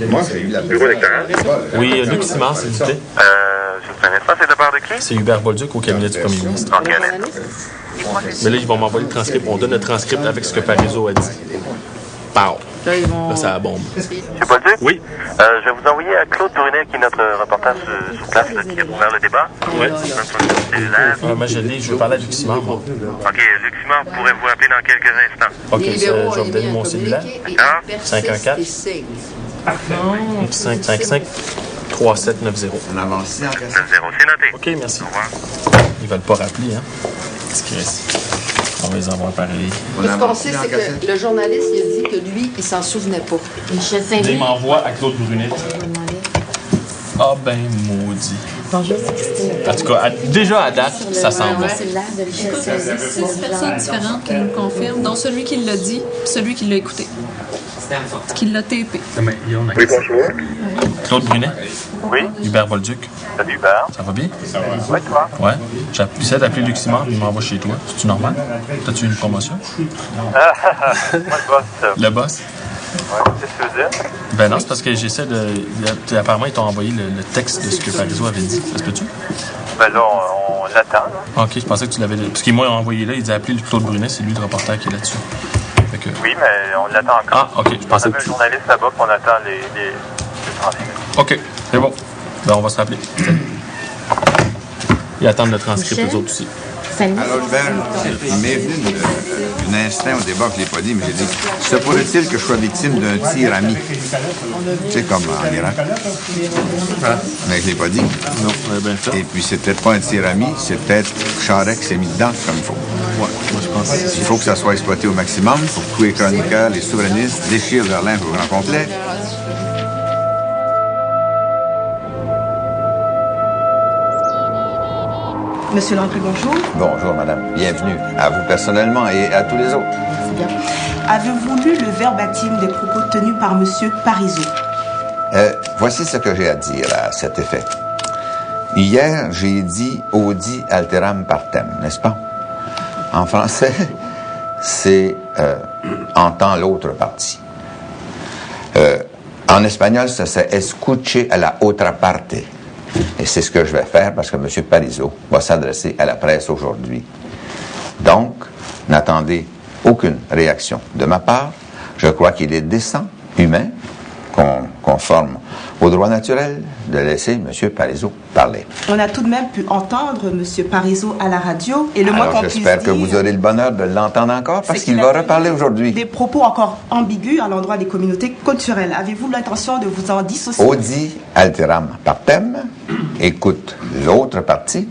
Moi, j'ai eu la bureau électoral. Oui, Luc Simard, s'il vous plaît. Je ne connais pas, c'est de part de qui? C'est Hubert Bolduc au cabinet du premier ministre. OK, mais là, ils vont m'envoyer le transcript. On donne le transcript avec ce que Parizeau a dit. Pow! Là, ça a bombe. Monsieur Bolduc? Oui. Je vais vous envoyer à Claude Brunet, qui est notre reporter sur place, qui a ouvert le débat. Oui. Moi, je veux parler à Luc Simard, moi. OK, Luc Simard pourrait vous appeler dans quelques instants. OK, je vais vous donner mon cellulaire. 514 555 3790. On avance 6 en 90, c'est noté. OK, merci. Au revoir. Ils veulent pas rappeler, hein? Ce qui reste. On va les avoir parlé. Ce qu'on sait, c'est que le journaliste, il a dit que lui, il s'en souvenait pas. Il m'envoie à Claude Brunet. Ah ben maudit. Bonjour, c'est Christine. En tout cas, déjà à date, ça s'en va. C'est l'air de Michel Service. C'est 6 personnes différentes qui nous le confirment, dont celui qui l'a dit, celui qui l'a écouté. Qui l'a tapé. Oui, bonjour. Claude Brunet. Oui. Hubert Bolduc. Salut, Hubert. Ça va bien? Oui, toi? Ouais. J'essaie d'appeler Luc Simard, il m'envoie chez toi. C'est-tu normal? T'as-tu une promotion? Moi, le boss. Le boss? Oui, c'est ce que je dis. Ben non, c'est parce que j'essaie de... Apparemment, ils t'ont envoyé le texte de ce que Parizeau avait dit. Ça se peut-tu? Ben là, on l'attend. OK, je pensais que tu l'avais... Parce qu'ils m'ont envoyé là, il dit appeler Claude Brunet, c'est lui le reporter qui est là-dessus. Que... Oui, mais on l'attend encore. Ah, OK, je pensais que... On a un journaliste là-bas qu'on attend les transcripts. OK, c'est bon. Ben, on va se rappeler. Ils attendent le transcript, eux autres aussi. Alors, Hubert, il m'est venu un instinct au débat que je ne l'ai pas dit, mais j'ai dit, se pourrait-il que je sois victime d'un tir ami? Tu sais, comme en Iran. Mais je ne l'ai pas dit. Non, bien fait. Et puis, c'est peut-être pas un tir ami, c'est peut-être Charest qui s'est mis dedans comme il faut. Ouais, moi, je pense que il faut que ça soit exploité au maximum. Il faut que tous les chroniqueurs, les souverainistes déchirent leur linge au grand complet. Monsieur Landry, bonjour. Bonjour, madame. Bienvenue. À vous personnellement et à tous les autres. Merci bien. Avez-vous lu le verbatim des propos tenus par Monsieur Parizeau? Voici ce que j'ai à dire à cet effet. Hier, j'ai dit « audi alteram partem », n'est-ce pas? En français, c'est « entend l'autre partie ». En espagnol, ça c'est « escuche a la otra parte ». Et c'est ce que je vais faire parce que M. Parizeau va s'adresser à la presse aujourd'hui. Donc, n'attendez aucune réaction de ma part. Je crois qu'il est décent, humain, conforme au droit naturel de laisser M. Parizeau parler. On a tout de même pu entendre M. Parizeau à la radio et le moins qu'on puisse dire... j'espère que vous aurez le bonheur de l'entendre encore parce qu'il va reparler aujourd'hui. Des propos encore ambigus à l'endroit des communautés culturelles. Avez-vous l'intention de vous en dissocier? Audi alteram partem, écoute l'autre partie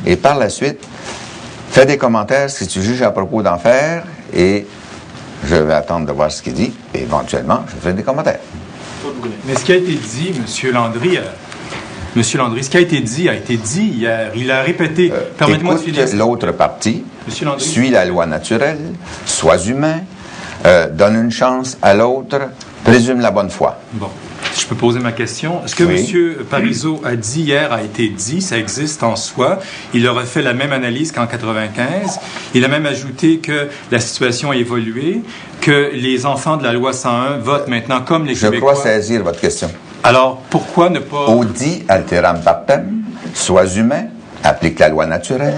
et par la suite, fais des commentaires si tu juges à propos d'en faire et je vais attendre de voir ce qu'il dit et éventuellement, je ferai des commentaires. Mais ce qui a été dit, M. Landry, ce qui a été dit hier. Il a répété. Permettez-moi de finir. L'autre partie, suis la loi naturelle, sois humain, donne une chance à l'autre, présume la bonne foi. Bon. Si je peux poser ma question. Ce que M. Parizeau a dit hier a été dit, ça existe en soi. Il aurait fait la même analyse qu'en 95. Il a même ajouté que la situation a évolué, que les enfants de la loi 101 votent maintenant comme les Québécois. Je crois saisir votre question. Alors, pourquoi ne pas... Audi alteram partem, sois humain, applique la loi naturelle,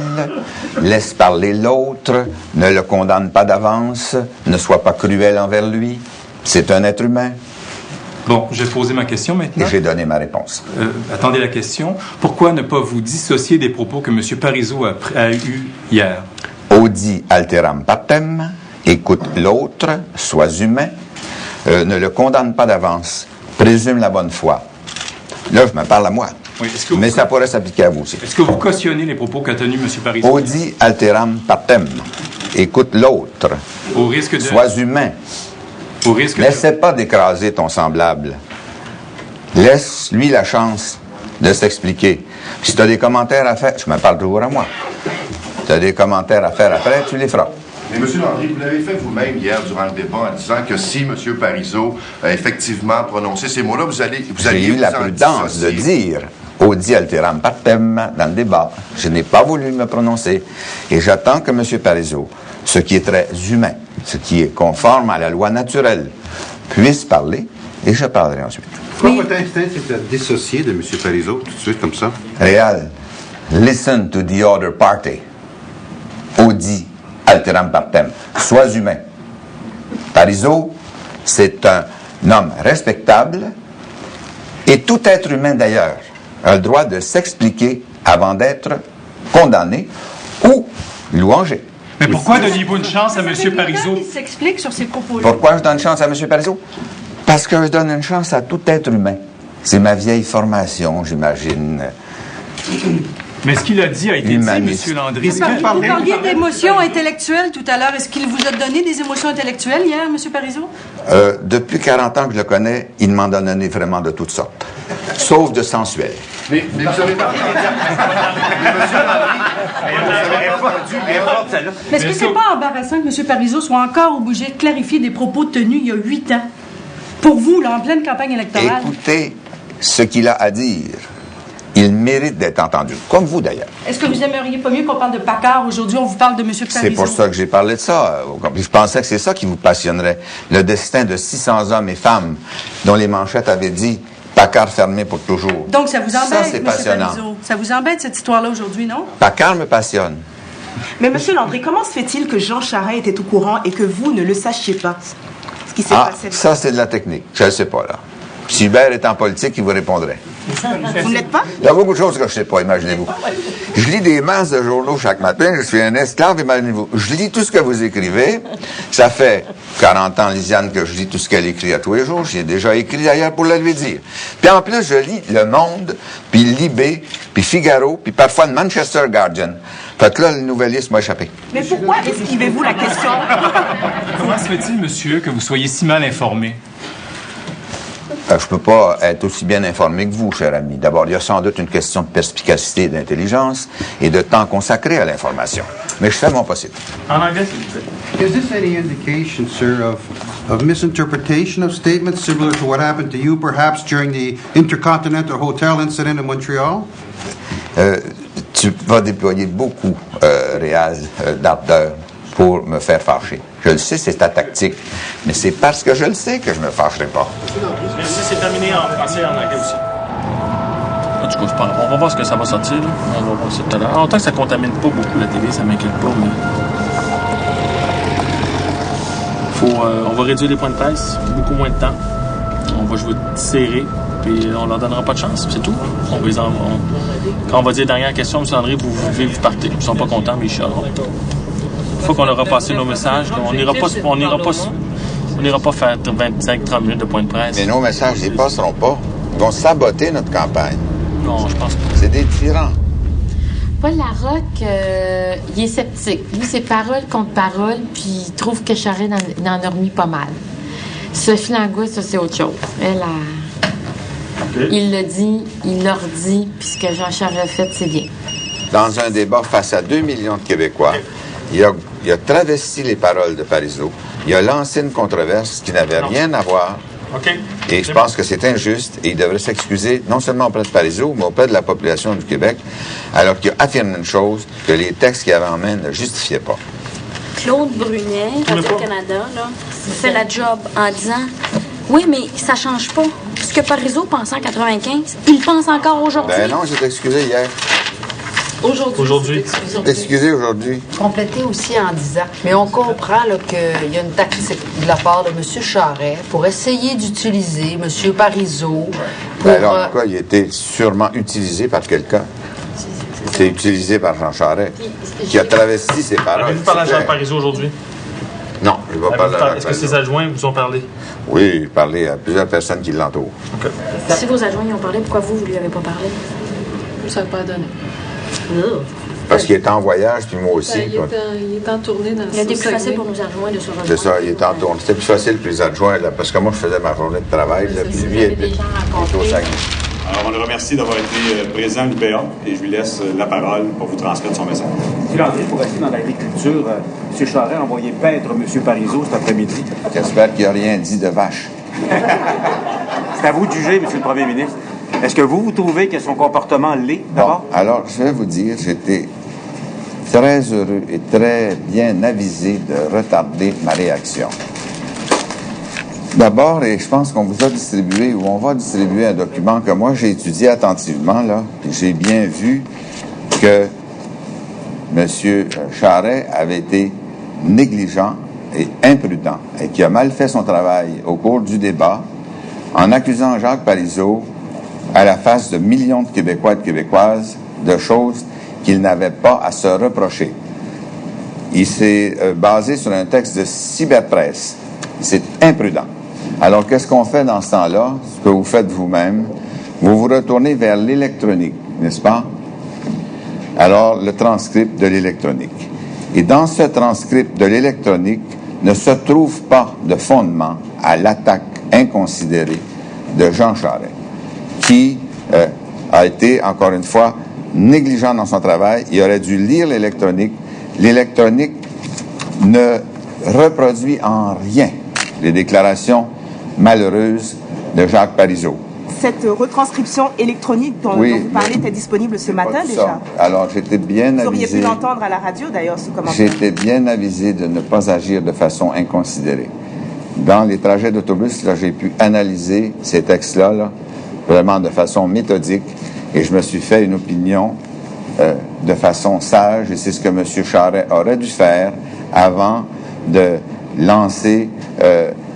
laisse parler l'autre, ne le condamne pas d'avance, ne sois pas cruel envers lui. C'est un être humain. Bon, je vais poser ma question maintenant. Et j'ai donné ma réponse. Attendez la question. Pourquoi ne pas vous dissocier des propos que M. Parizeau a eus hier? Audi alteram partem, écoute l'autre, sois humain, ne le condamne pas d'avance, présume la bonne foi. Là, je me parle à moi. Oui, mais ça pourrait s'appliquer à vous aussi. Est-ce que vous cautionnez les propos qu'a tenus M. Parizeau? Audi alteram partem, écoute l'autre, au risque de... sois humain. Au risque N'essaie pas d'écraser ton semblable. Laisse-lui la chance de s'expliquer. Si tu as des commentaires à faire, je me parle toujours à moi. Si tu as des commentaires à faire après, tu les feras. Mais M. Landry, vous l'avez fait vous-même hier durant le débat en disant que si M. Parizeau a effectivement prononcé ces mots-là, vous allez J'ai eu la prudence de dire Audi alteram partem dans le débat. Je n'ai pas voulu me prononcer. Et j'attends que M. Parizeau, ce qui est très humain, ce qui est conforme à la loi naturelle, puisse parler, et je parlerai ensuite. Pourquoi votre instinct s'est dissocié de M. Parizeau tout de suite comme ça? Réal, listen to the other party. Audi alteram partem. Sois humain. Parizeau, c'est un homme respectable, et tout être humain d'ailleurs a le droit de s'expliquer avant d'être condamné ou louangé. Mais pourquoi donnez-vous une chance à M. Parizeau? Il s'explique sur ses propos-là. Pourquoi je donne une chance à M. Parizeau? Parce que je donne une chance à tout être humain. C'est ma vieille formation, j'imagine. Mais ce qu'il a dit a été dit, M. Landry. Vous parliez d'émotions intellectuelles tout à l'heure. Est-ce qu'il vous a donné des émotions intellectuelles hier, M. Parizeau? Depuis 40 ans que je le connais, il m'en a donné vraiment de toutes sortes. Sauf de sensuel. Mais vous avez parlé Mais est-ce que c'est pas embarrassant que M. Parizeau soit encore obligé de clarifier des propos tenus il y a 8 ans? Pour vous, là, en pleine campagne électorale? Écoutez ce qu'il a à dire. Il mérite d'être entendu, comme vous d'ailleurs. Est-ce que vous aimeriez pas mieux qu'on parle de Paccard? Aujourd'hui, on vous parle de M. Parizeau. C'est pour ça que j'ai parlé de ça. Je pensais que c'est ça qui vous passionnerait. Le destin de 600 hommes et femmes dont les manchettes avaient dit « Paccard fermé pour toujours ». Donc, ça vous embête, ça, c'est M. passionnant. Parizeau? Ça vous embête, cette histoire-là, aujourd'hui, non? Paccard me passionne. Mais M. Landry, comment se fait-il que Jean Charest était au courant et que vous ne le sachiez pas? Ce qui s'est passé. Ça, c'est de la technique. Je ne sais pas, là. Si Hubert est en politique, il vous répondrait. Vous ne l'êtes pas? Il y a beaucoup de choses que je ne sais pas, imaginez-vous. Je lis des masses de journaux chaque matin, je suis un esclave, imaginez-vous. Je lis tout ce que vous écrivez. Ça fait 40 ans, Lisiane, que je lis tout ce qu'elle écrit à tous les jours. J'ai déjà écrit d'ailleurs pour le lui dire. Puis en plus, je lis Le Monde, puis Libé, puis Figaro, puis parfois le Manchester Guardian. Fait que là, le nouveliste m'a échappé. Mais pourquoi esquivez-vous la question? Comment se fait-il, monsieur, que vous soyez si mal informé? Je ne peux pas être aussi bien informé que vous, cher ami. D'abord, il y a sans doute une question de perspicacité et d'intelligence et de temps consacré à l'information. Mais je fais mon possible. En anglais, s'il vous plaît. Is this any indication, sir, of misinterpretation of statements similar to what happened to you, perhaps during the Intercontinental Hotel incident in Montreal? Tu vas déployer beaucoup, Réal, d'ardeur pour me faire fâcher. Je le sais, c'est ta tactique, mais c'est parce que je le sais que je me fâcherai pas. Merci, c'est terminé en français et en anglais aussi. En tout cas, c'est pas grave. On va voir ce que ça va sortir. Là. On va voir ça tout à l'heure. En tant que ça contamine pas beaucoup la télé, ça m'inquiète pas, mais... on va réduire les points de presse, beaucoup moins de temps. On va jouer serré, puis on leur donnera pas de chance, c'est tout. Quand on va dire dernière question, M. Landry, vous vivez, vous partez. Ils sont pas contents, mais ils chialeront. Une fois qu'on leur a passé nos messages, on n'ira pas faire 25-30 minutes de point de presse. Mais nos messages n'y passeront pas. Ils vont saboter notre campagne. Non, je pense pas. C'est des tyrans. Paul Larocque, il est sceptique. Lui, c'est parole contre parole, puis il trouve que Charest en a remis pas mal. Sophie Langlois, ça, c'est autre chose. Elle a... Il le dit, il leur dit, puis ce que Jean Charest a fait, c'est bien. Dans un débat face à 2 millions de Québécois, il a travesti les paroles de Parizeau. Il a lancé une controverse qui n'avait rien à voir. Et je pense que c'est injuste et il devrait s'excuser non seulement auprès de Parizeau, mais auprès de la population du Québec, alors qu'il a affirmé une chose que les textes qu'il avait en main ne justifiaient pas. Claude Brunet, Radio-Canada, fait la job en disant « Oui, mais ça change pas. Ce que Parizeau pensait en 95, il pense encore aujourd'hui. » Ben non, j'ai excusé hier. Aujourd'hui. Excusez, aujourd'hui. Compléter aussi en disant, mais on comprend là, qu'il y a une tactique de la part de M. Charest pour essayer d'utiliser M. Parizeau pour... Alors, en tout cas, il a été sûrement utilisé par quelqu'un. C'est utilisé par Jean Charest, qui a travesti ses paroles. Avez-vous parlé à Jean Parizeau aujourd'hui? Non, je ne vais pas parler à Jean Est-ce que ses adjoints vous ont parlé? Oui, parlé à plusieurs personnes qui l'entourent. Okay. Si vos adjoints y ont parlé, pourquoi vous lui avez pas parlé? Ça n'a pas donné. Parce qu'il est en voyage, puis moi aussi. Il est en tournée dans le Il a été plus facile pour nos adjoints de se rejoindre. C'est ça, il est en tournée. C'était plus facile pour les adjoints, là, parce que moi, je faisais ma journée de travail, là, puis lui, il était au Saguenay. Alors, on le remercie d'avoir été présent à l'UPA et je lui laisse la parole pour vous transmettre son message. M. Landry, pour rester dans l'agriculture, M. Charest a envoyé paître M. Parizeau cet après-midi. J'espère qu'il n'a rien dit de vache. C'est à vous de juger, M. le Premier ministre. Est-ce que vous trouvez que son comportement l'est, d'abord? Bon, alors, je vais vous dire, j'étais très heureux et très bien avisé de retarder ma réaction. D'abord, et je pense qu'on vous a distribué, ou on va distribuer un document que moi j'ai étudié attentivement, là, et j'ai bien vu que M. Charest avait été négligent et imprudent, et qui a mal fait son travail au cours du débat, en accusant Jacques Parizeau, à la face de millions de Québécois et de Québécoises, de choses qu'il n'avait pas à se reprocher. Il s'est basé sur un texte de cyberpresse. C'est imprudent. Alors, qu'est-ce qu'on fait dans ce temps-là? Ce que vous faites vous-même, vous vous retournez vers l'électronique, n'est-ce pas? Alors, le transcript de l'électronique. Et dans ce transcript de l'électronique ne se trouve pas de fondement à l'attaque inconsidérée de Jean Charest, qui a été, encore une fois, négligent dans son travail. Il aurait dû lire l'électronique. L'électronique ne reproduit en rien les déclarations malheureuses de Jacques Parizeau. Cette retranscription électronique dont vous parlez était disponible ce matin déjà. Alors, j'étais bien avisé. Vous auriez pu l'entendre à la radio, d'ailleurs, ce commentaire. J'étais bien avisé de ne pas agir de façon inconsidérée. Dans les trajets d'autobus, là, j'ai pu analyser ces textes-là, là, vraiment de façon méthodique, et je me suis fait une opinion de façon sage, et c'est ce que M. Charest aurait dû faire avant de lancer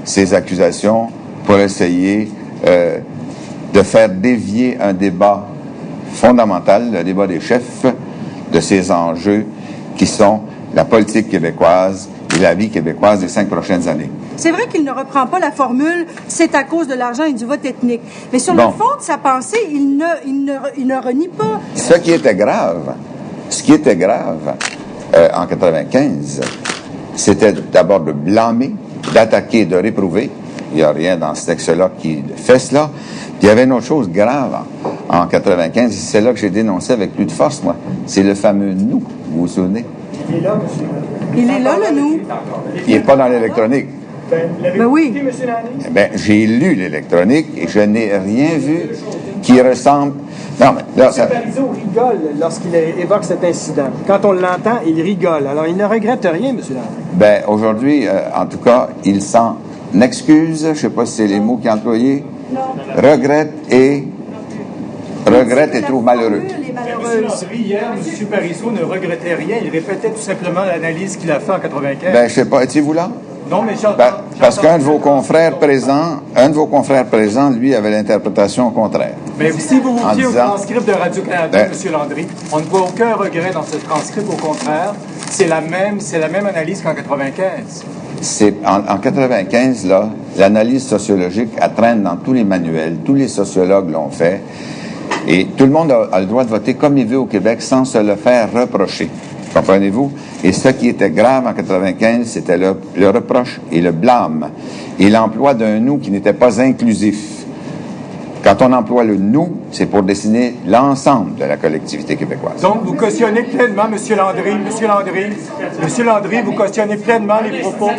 ces accusations pour essayer de faire dévier un débat fondamental, le débat des chefs, de ces enjeux qui sont la politique québécoise et la vie québécoise des 5 prochaines années. C'est vrai qu'il ne reprend pas la formule « c'est à cause de l'argent et du vote ethnique ». Mais sur le fond de sa pensée, il ne renie pas. Ce qui était grave en 95, c'était d'abord de blâmer, d'attaquer, de réprouver. Il n'y a rien dans ce texte-là qui fait cela. Puis il y avait une autre chose grave en 95, et c'est là que j'ai dénoncé avec plus de force, moi. C'est le fameux « nous », vous vous souvenez? Il est là, monsieur. Il est là, le « nous ». Il n'est pas dans l'électronique. Ben oui. Ben, j'ai lu l'électronique et je n'ai rien vu qui ressemble... Non, mais là, M. Parizeau rigole lorsqu'il évoque cet incident. Quand on l'entend, il rigole. Alors, il ne regrette rien, M. Landry. Ben, aujourd'hui, en tout cas, il s'en excuse. Je ne sais pas si c'est les mots qu'il a employés. Regrette et trouve malheureux. Hier, M. Parizeau ne regrettait rien. Il répétait tout simplement l'analyse qu'il a faite en 95. Ben, je sais pas. Étiez-vous là? Non, mais parce qu'un de vos confrères présents, lui, avait l'interprétation contraire. Mais si vous vous fiez au transcript de Radio-Canada, M. Landry, on ne voit aucun regret dans ce transcript. Au contraire, c'est la même analyse qu'en 95. En 95, là, l'analyse sociologique, elle traîne dans tous les manuels. Tous les sociologues l'ont fait. Et tout le monde a le droit de voter comme il veut au Québec sans se le faire reprocher. Comprenez-vous? Et ce qui était grave en 95, c'était le reproche et le blâme et l'emploi d'un « nous » qui n'était pas inclusif. Quand on emploie le « nous », c'est pour dessiner l'ensemble de la collectivité québécoise. Donc, vous cautionnez pleinement, M. Landry, vous cautionnez pleinement les propos.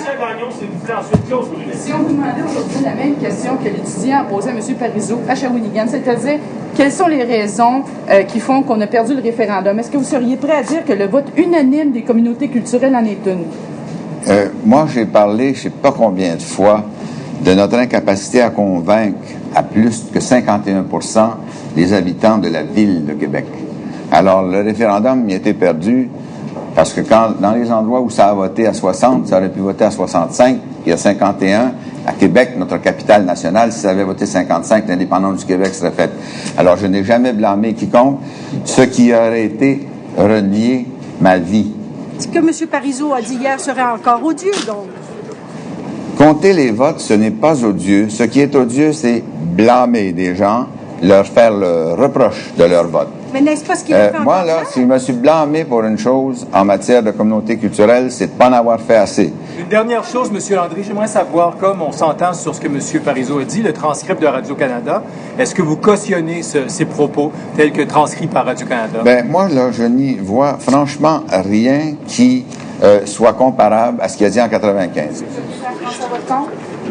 Si on vous demandait aujourd'hui la même question que l'étudiant a posée à M. Parizeau à Shawinigan, c'est-à-dire quelles sont les raisons qui font qu'on a perdu le référendum, est-ce que vous seriez prêt à dire que le vote unanime des communautés culturelles en est une? Moi, j'ai parlé, je ne sais pas combien de fois, de notre incapacité à convaincre à plus que 51% les habitants de la ville de Québec. Alors, le référendum, il était perdu parce que dans les endroits où ça a voté à 60, ça aurait pu voter à 65, puis à 51. À Québec, notre capitale nationale, si ça avait voté 55, l'indépendance du Québec serait faite. Alors, je n'ai jamais blâmé quiconque. Ce qui aurait été renier ma vie. Ce que M. Parizeau a dit hier serait encore odieux, donc. Compter les votes, ce n'est pas odieux. Ce qui est odieux, c'est blâmer des gens, leur faire le reproche de leur vote. Mais n'est-ce pas ce qu'il a fait moi, là, si je me suis blâmé pour une chose en matière de communauté culturelle, c'est de ne pas en avoir fait assez. Une dernière chose, M. Landry, j'aimerais savoir, comme on s'entend sur ce que M. Parizeau a dit, le transcript de Radio-Canada, est-ce que vous cautionnez ces propos tels que transcrits par Radio-Canada? Ben moi, là, je n'y vois franchement rien qui soit comparable à ce qu'il a dit en 95.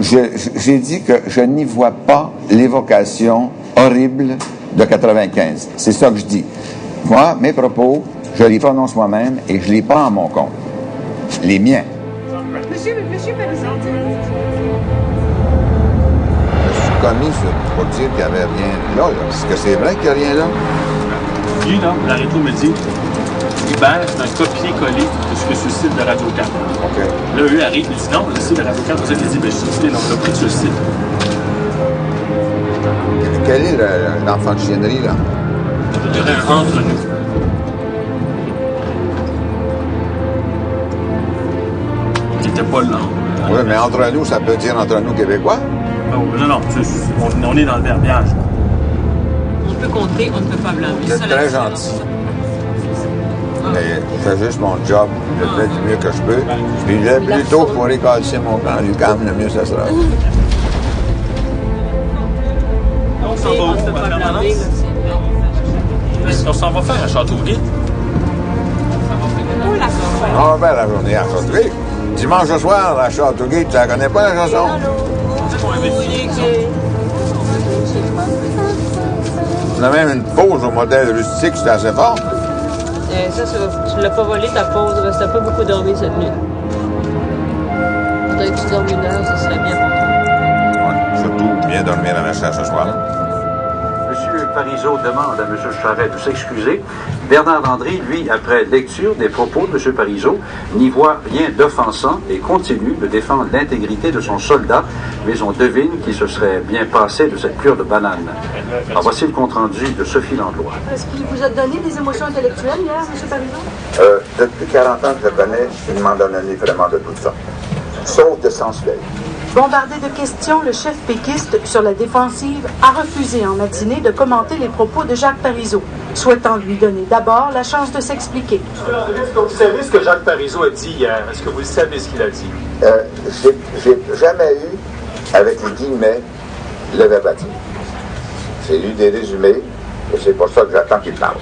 J'ai dit que je n'y vois pas l'évocation horrible de 95. C'est ça que je dis. Moi, mes propos, je les prononce moi-même et je les prends à mon compte. Les miens. Monsieur Parizeau. Je suis commis pour dire qu'il n'y avait rien là. Est-ce que c'est vrai qu'il n'y a rien là? Lui, là, la rétro me dit, Hubert, c'est un copier-coller de ce que sur le site de Radio-Can. OK. Là, eux arrivent et disent non, le site de Radio-Can, vous avez dit, ben, je suis cité, donc on l'a pris sur le site. Quel est l'enfant de chiennerie, là? Il y aurait un entre nous. Il n'était pas là. Oui, mais entre nous, ça peut dire entre nous Québécois? Non, on est dans le verbiage. On peut compter, on ne peut pas blâmer. C'est très gentil. Mais je fais juste mon job, je le fais du mieux que je peux. Puis le plus tôt pour récoller mon camp l'UQAM, le mieux ça sera. On s'en va où, en permanence? On s'en va faire à Châteauguay. On va faire la journée à Châteauguay. Dimanche soir, à Châteauguay, tu la connais pas, la chanson? On a même une pause au modèle rustique, c'était assez fort. Ça, tu l'as pas volé ta pause, parce que t'as pas beaucoup dormi cette nuit. Peut-être que tu dormes 1 heure, ça serait bien pour toi. Oui, surtout bien dormir à la chasse ce soir-là. M. Parizeau demande à M. Charest de s'excuser. Bernard Landry, lui, après lecture des propos de M. Parizeau, n'y voit rien d'offensant et continue de défendre l'intégrité de son soldat, mais on devine qu'il se serait bien passé de cette cure de banane. Alors voici le compte-rendu de Sophie Landlois. Est-ce qu'il vous a donné des émotions intellectuelles hier, M. Parizeau? Depuis 40 ans que je le connais, il m'en donne vraiment de toute sorte, sauf de sensuel. Bombardé de questions, le chef péquiste sur la défensive a refusé en matinée de commenter les propos de Jacques Parizeau, souhaitant lui donner d'abord la chance de s'expliquer. Est-ce que vous savez ce que Jacques Parizeau a dit hier? Est-ce que vous savez ce qu'il a dit? J'ai jamais eu, avec les guillemets, le verbatim. J'ai lu des résumés, et c'est pour ça que j'attends qu'il parle.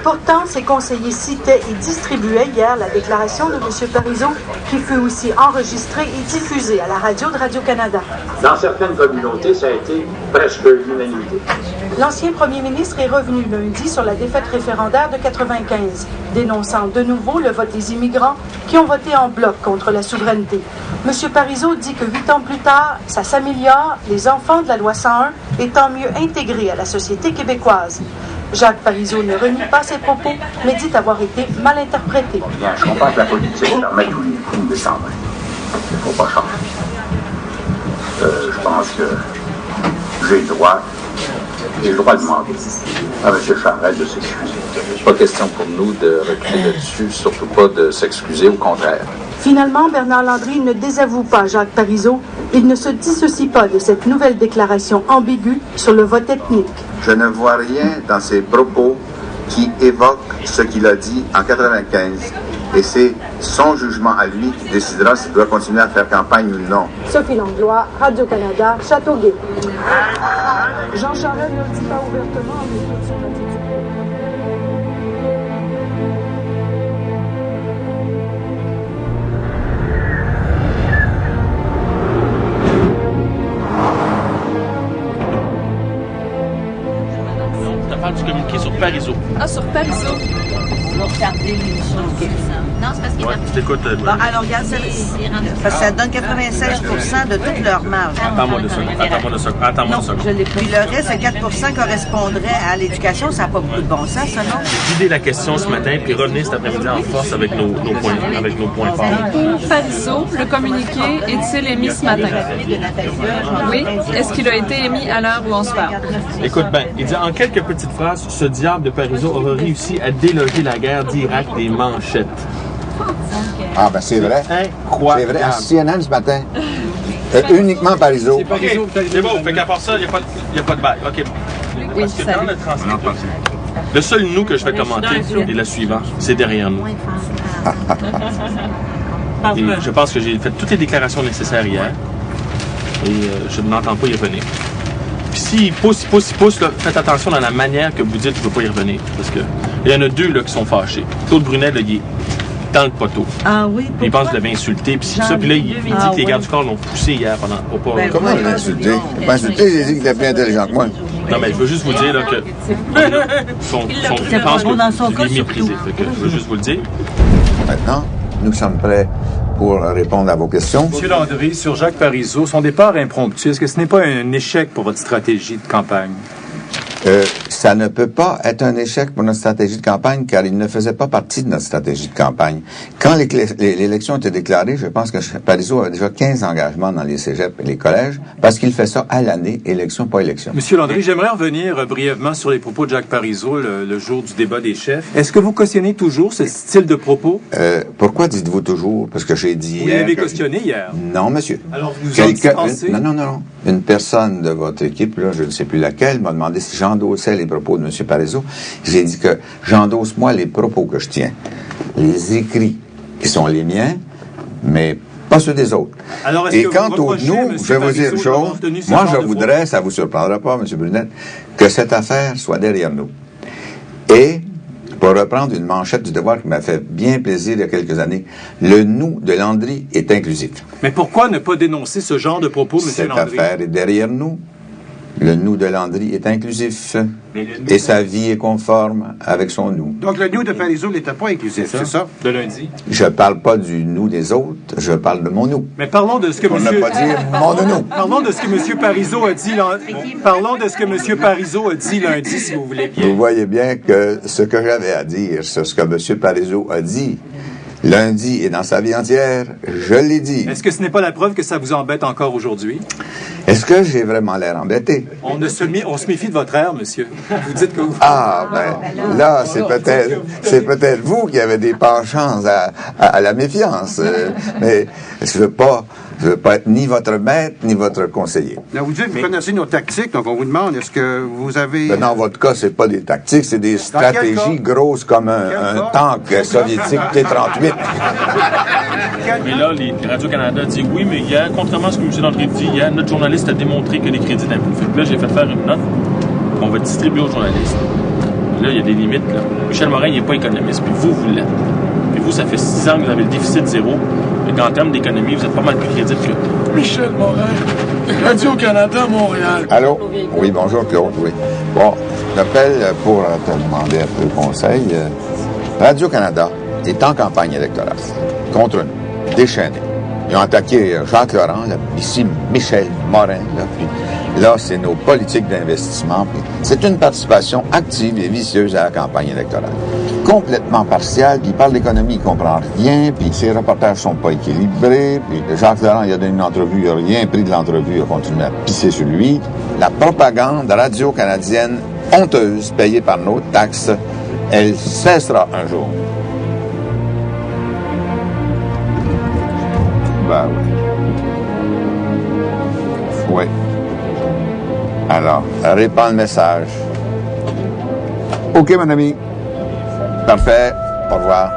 Pourtant, ses conseillers citaient et distribuaient hier la déclaration de M. Parizeau, qui fut aussi enregistrée et diffusée à la radio de Radio-Canada. Dans certaines communautés, ça a été presque l'unanimité. L'ancien premier ministre est revenu lundi sur la défaite référendaire de 95, dénonçant de nouveau le vote des immigrants qui ont voté en bloc contre la souveraineté. M. Parizeau dit que 8 ans plus tard, ça s'améliore, les enfants de la loi 101 étant mieux intégrés à la société québécoise. Jacques Parizeau ne renie pas ses propos, mais dit avoir été mal interprété. Bien, je comprends que la politique permet tous les coups de descendre. Il ne faut pas changer. Je pense que j'ai le droit de demander à M. Charest de s'excuser. Pas question pour nous de reculer là-dessus, surtout pas de s'excuser, au contraire. Finalement, Bernard Landry ne désavoue pas Jacques Parizeau. Il ne se dissocie pas de cette nouvelle déclaration ambiguë sur le vote ethnique. Je ne vois rien dans ses propos qui évoque ce qu'il a dit en 95. Et c'est son jugement à lui qui décidera s'il doit continuer à faire campagne ou non. Sophie Langlois, Radio-Canada, Châteauguay. Jean Charest ne le dit pas ouvertement, mais toute son attitude. Tu parles du communiqué sur Parizeau. Ah, sur Parizeau. On va regarder l'émission. Non, c'est parce qu'il Ouais, je t'écoute. Bon, alors, regarde, parce que ça donne 96% de toute leur marge. Attends-moi de ça. Je l'ai pris. Le reste, 4% correspondrait à l'éducation. Ça n'a pas beaucoup de bon sens, ça, non? Vider la question ce matin, puis revenir cet après-midi en force avec nos points forts. Pour Parizeau, le communiqué est-il émis ce matin? Oui. Est-ce qu'il a été émis à l'heure où on se parle? Écoute, il dit en quelques petites phrases, ce diable de Parizeau aura réussi à déloger la guerre d'Irak des manchettes. Ah, ben c'est vrai. Incroyable. C'est vrai. À CNN ce matin. Uniquement Parizeau. C'est bon, fait qu'à part ça, il n'y a pas de bail. OK. Oui, parce que dans le transcript, le seul nous que je vais commenter est la suivante. C'est derrière nous. Et je pense que j'ai fait toutes les déclarations nécessaires hier. Et je n'entends pas y revenir. Puis s'il pousse, là, faites attention dans la manière que vous dites qu'il ne veut pas y revenir. Parce que il y en a deux là, qui sont fâchés. Claude Brunet, là, il est dans le poteau. Ah oui, puis il pense que je l'avais insulté. Puis ça, puis là, il dit que les gardes du corps l'ont poussé hier pendant... Comment il l'a insulté? Il m'a insulté, j'ai dit qu'il était plus intelligent que moi. Non, mais je veux juste vous dire là, que... Je pense que je l'ai méprisé. Fait que je veux juste vous le dire. Maintenant, nous sommes prêts pour répondre à vos questions. Monsieur Landry, sur Jacques Parizeau, son départ impromptu, est-ce que ce n'est pas un échec pour votre stratégie de campagne? Ça ne peut pas être un échec pour notre stratégie de campagne, car il ne faisait pas partie de notre stratégie de campagne. Quand l'élection était déclarée, je pense que Parizeau avait déjà 15 engagements dans les cégeps et les collèges, parce qu'il fait ça à l'année, élection pas élection. Monsieur Landry, j'aimerais revenir brièvement sur les propos de Jacques Parizeau le jour du débat des chefs. Est-ce que vous cautionnez toujours ce style de propos? Pourquoi dites-vous toujours? Parce que j'ai dit... Vous l'avez cautionné hier. Non, monsieur. Alors, vous en dispensez? Non. Une personne de votre équipe, là, je ne sais plus laquelle, m'a demandé si j'endossais les propos de M. Parizeau. J'ai dit que j'endosse, moi, les propos que je tiens. Les écrits qui sont les miens, mais pas ceux des autres. Alors, et quant au nous, je vais vous dire une chose. Moi, je voudrais, ça vous surprendra pas, M. Brunet, que cette affaire soit derrière nous. Et, pour reprendre une manchette du Devoir qui m'a fait bien plaisir il y a quelques années, le nous de Landry est inclusif. Mais pourquoi ne pas dénoncer ce genre de propos, M. Landry? Cette affaire est derrière nous. Le nous de Landry est inclusif. Et sa vie est conforme avec son nous. Donc, le nous de Parizeau n'était pas inclusif, c'est ça? De lundi? Je parle pas du nous des autres, je parle de mon nous. Mais parlons de ce que On n'a pas dit mon nous. Parlons de ce que M. Parizeau a dit Parlons de ce que M. Parizeau a dit lundi, si vous voulez bien. Vous voyez bien que ce que j'avais à dire sur ce que M. Parizeau a dit lundi et dans sa vie entière, je l'ai dit. Est-ce que ce n'est pas la preuve que ça vous embête encore aujourd'hui? Est-ce que j'ai vraiment l'air embêté? On se méfie de votre air, monsieur. Vous dites que vous... Ah, ben, là, c'est peut-être vous qui avez des penchants à la méfiance. Mais je veux pas être ni votre maître, ni votre conseiller. Là, vous dites que vous connaissez nos tactiques, donc on vous demande, est-ce que vous avez... Ben, dans votre cas, c'est pas des tactiques, c'est des stratégies grosses comme un tank soviétique T-38. Mais là, Radio-Canada dit oui, mais hier, contrairement à ce que M. Landry dit, hier, notre journaliste a démontré que les crédits d'impôt. Fait que là, j'ai fait faire une note qu'on va distribuer aux journalistes. Là, il y a des limites. Là. Michel Morin, il n'est pas économiste, puis vous l'êtes. Puis vous, ça fait 6 ans que vous avez le déficit zéro, et qu'en termes d'économie, vous êtes pas mal plus crédible que Michel Morin, Radio-Canada, Montréal. Allô? Oui, bonjour, Claude, oui. Bon, j'appelle pour te demander un peu de conseil. Radio-Canada est en campagne électorale contre nous, déchaînés. Ils ont attaqué Jacques Laurent, là, ici Michel Morin, là, puis là, c'est nos politiques d'investissement. C'est une participation active et vicieuse à la campagne électorale. Complètement partiale, puis il parle d'économie, il comprend rien, puis ses reportages sont pas équilibrés, puis Jacques Laurent, il a donné une entrevue, il a rien pris de l'entrevue, il a continué à pisser sur lui. La propagande radio-canadienne honteuse, payée par nos taxes, elle cessera un jour. Ben oui. Oui. Alors, répand le message. OK, mon ami. Parfait. Au revoir.